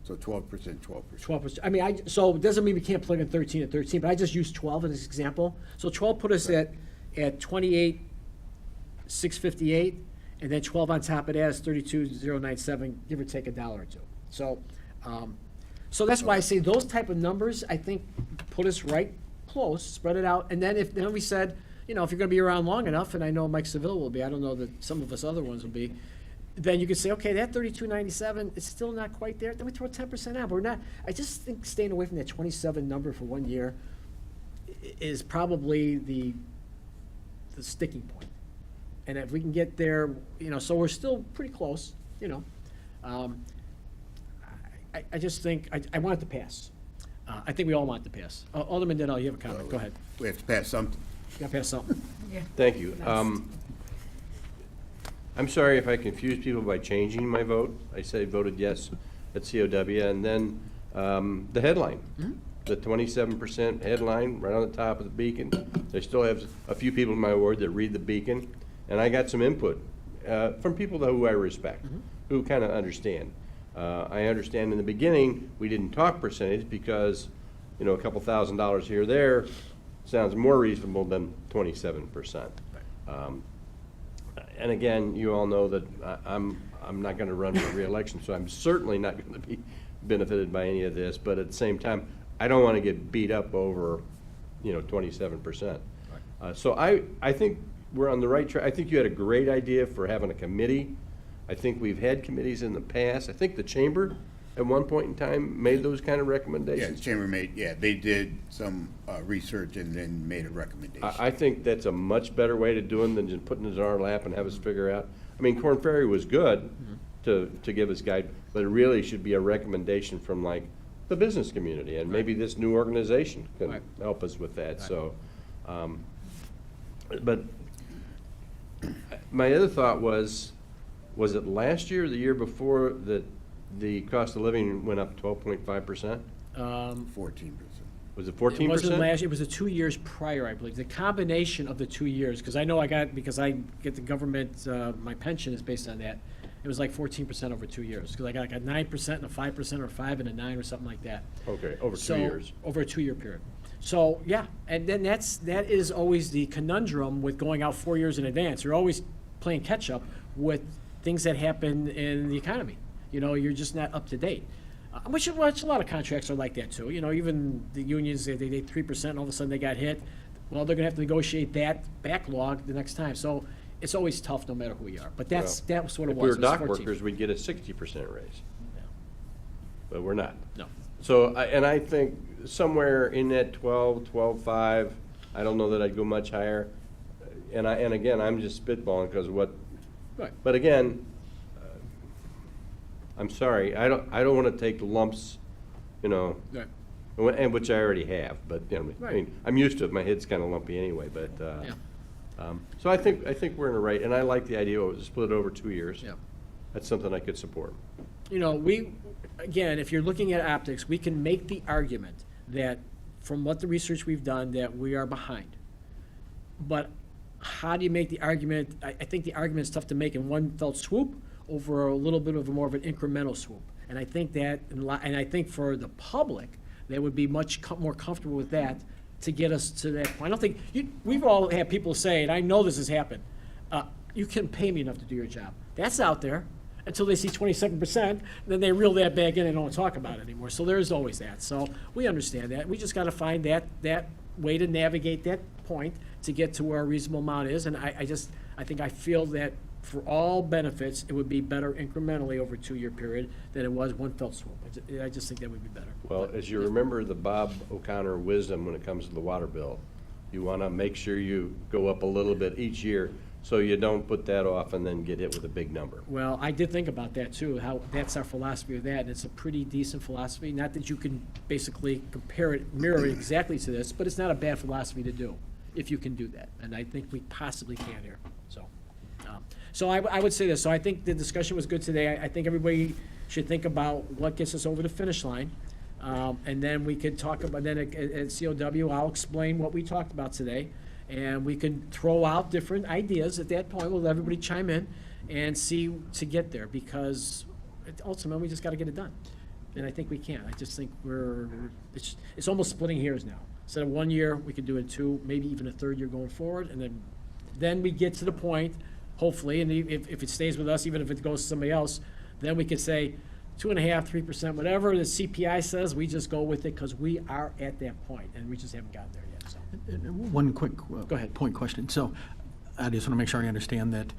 So 12%, 12%. 12%. I mean, so it doesn't mean we can't plug in 13 and 13, but I just used 12 as an example. So 12 put us at 28,658, and then 12 on top of that is 32,097, give or take $1 or $2. So that's why I say those type of numbers, I think, put us right close, spread it out. And then then we said, if you're gonna be around long enough, and I know Mike Seville will be, I don't know that some of us other ones will be, then you could say, okay, that 32.97 is still not quite there, then we throw 10% out. But we're not, I just think staying away from that 27 number for 1 year is probably the sticking point. And if we can get there, so we're still pretty close, I just think, I want it to pass. I think we all want it to pass. Alderman Dennell, you have a comment, go ahead. We have to pass something. You gotta pass something. Thank you. I'm sorry if I confused people by changing my vote. I voted yes at COW, and then the headline, the 27% headline right on the top of the Beacon. I still have a few people in my ward that read the Beacon, and I got some input from people who I respect, who kind of understand. I understand in the beginning, we didn't talk percentage because, a couple $1,000s here or there sounds more reasonable than 27%. And again, you all know that I'm not going to run for re-election, so I'm certainly not going to be benefited by any of this. But at the same time, I don't want to get beat up over, 27%. So I think we're on the right track. I think you had a great idea for having a committee I think we've had committees in the past. I think the chamber at one point in time made those kind of Yeah, the recommendations. chamber made, yeah, they did some research and then made a recommendation. I think that's a much better way to do them than just putting it in our lap and have us figure out. I mean, Korn Ferry was good to give us guide, but it really should be a recommendation from like the business community, and maybe this new organization can Right. help us with that, so. But my other thought was it last year or the year before that the cost of living went up 12.5%? 14%. Was it It 14%? wasn't last, it was the 2 years prior, I believe. The combination of the 2 years, because I know because I get the government, my pension is based on that. It was like 14% over 2 years, because I got like a 9% and a 5% or 5 and a 9 or something like that. Okay, over 2 So, years. Over a 2-year period. So, yeah, and then that is always the conundrum with going out 4 years in advance. You're always playing catch-up with things that happen in the economy. You know, you're just not up to date. Which a lot of contracts are like that too. You know, even the unions, they 3% and all of a sudden they got hit. Well, they're gonna have to negotiate that backlog the next time. So it's always tough no matter who you are. But that was what it was. If we were It was dock 14. workers, we'd get a 60% raise. Yeah. But we're not. No. So, I think somewhere in that 12.5, I don't know that I'd go much higher. And again, I'm just spitballing because Right. but again, I'm sorry, I don't want to take lumps, you know, Right. and which I already have, but, you know, I Right. mean, I'm used to it, my head's kind of lumpy anyway, but, Yeah. so I think we're in the right, and I like the idea of it split over 2 years. Yeah. That's something I could support. You know, again, if you're looking at optics, we can make the argument that from what the research we've done, that we are behind. But how do you make the argument? I think the argument is tough to make in one fell swoop over a little bit of more of an incremental swoop. And I think and I think for the public, they would be much more comfortable with that to get us to that point. I don't think, we've all had people say, and I know this has happened, you can pay me enough to do your job. That's out there until they see 27%, then they reel that back in and don't talk about it anymore. So there's always that. So we understand that. We just got to find that way to navigate that point to get to where a reasonable amount is. And I feel that for all benefits, it would be better incrementally over a 2-year period than it was one fell swoop. I just think that would be better. Well, as you remember the Bob O'Connor wisdom when it comes to the water bill, you want to make sure you go up a little bit each year so you don't put that off and then get hit with a big number. Well, I did think about that too, how that's our philosophy of that, and it's a pretty decent philosophy. Not that you can basically mirror it exactly to this, but it's not a bad philosophy to do, if you can do that. And I think we possibly can here, so. So I would say this, so I think the discussion was good today. I think everybody should think about what gets us over the finish line. And then we could talk about, then at COW, I'll explain what we talked about today. And we can throw out different ideas at that point. We'll let everybody chime in and see to get there, because ultimately, we just got to get it done. And I think we can. I just think it's almost splitting hairs now. Instead of 1 year, we could do it 2, maybe even a 3rd year going forward. And then we get to the point, hopefully, and if it stays with us, even if it goes to somebody else, then we could say 2.5%, 3%, whatever the CPI says, we just go with it because we are at that point, and we just haven't gotten there yet, so. One quick Go ahead. point question. So I just want to make sure I understand that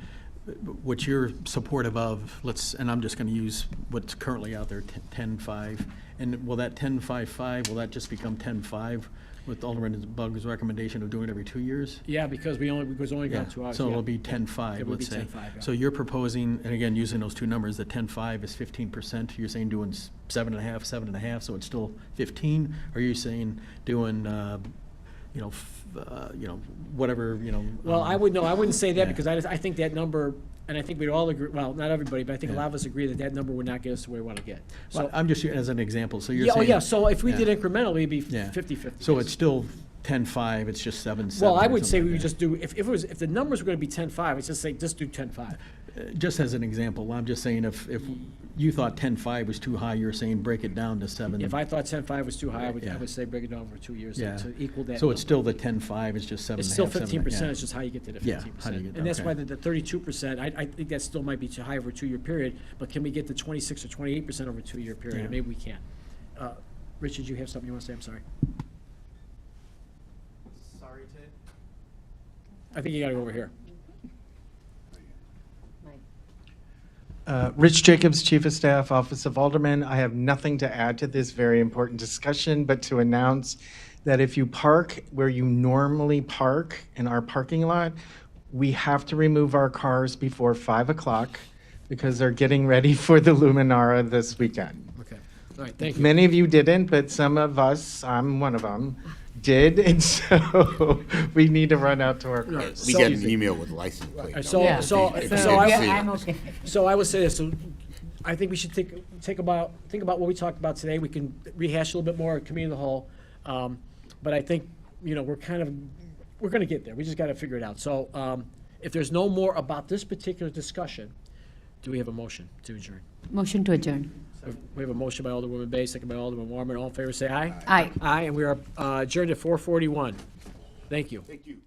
what you're supportive of, and I'm just going to use what's currently out there, 10.5. And will that 10.55, will that just become 10.5 with Alderman Bug's recommendation of doing it every 2 years? Yeah, because we only got 2 hours. So yeah. it'll be 10.5, It would let's be say. 10.5, yeah. So you're proposing, and again, using those two numbers, that 10.5 is 15%. You're saying doing 7.5, so it's still 15? Or are you saying doing, whatever, Well, I wouldn't say that, yeah. because I think that number, and I think we'd all agree, well, not everybody, but I think a lot of us agree that number would not get us to where we want to get. So So, I'm just, as an example, so you're yeah, saying. so if we yeah. did incrementally, it'd be Yeah. 50/50. So it's still 10.5, it's just 7.7. Well, I or would say something we like would that. just do, if the numbers were going to be 10.5, I'd just say, just do 10.5. Just as an example, I'm just saying if you thought 10.5 was too high, you're saying break it down to 7. If I thought 10.5 was too high, I Yeah. would say break it down over 2 years Yeah. to equal that. So it's number. still the 10.5, it's just 7.5. It's still 7.5, 15%, yeah. it's just how you get to the Yeah, 15%. how do you get there, And that's okay. why the 32%, I think that still might be too high over a 2-year period, but can we get to 26 or 28% over a 2-year period? Yeah. Maybe we can. Richard, you have something you want to say? I'm sorry. Sorry, Ted. I think you got to go over here. Rich Jacobs, Chief of Staff, Office of Alderman. I have nothing to add to this very important discussion, but to announce that if you park where you normally park in our parking lot, we have to remove our cars before 5 o'clock because they're getting ready for the Luminara this weekend. Okay, all right, thank you. Many of you didn't, but some of us, I'm one of them, did, and so we need to run out to our cars. We get an email with license plate. So, don't we? so, If you so I, didn't see it. I'm okay. So I would say this, so I think we should think about what we talked about today. We can rehash a little bit more at committee of the whole. But I think, we're gonna get there. We just gotta figure it out. So, if there's no more about this particular discussion, do we have a motion to adjourn? Motion to adjourn. We have a motion by Alderwoman Bay, second by Alderman Warman. All in favor, say aye. Aye. Aye, and we are adjourned at 4:41. Thank you. Thank you.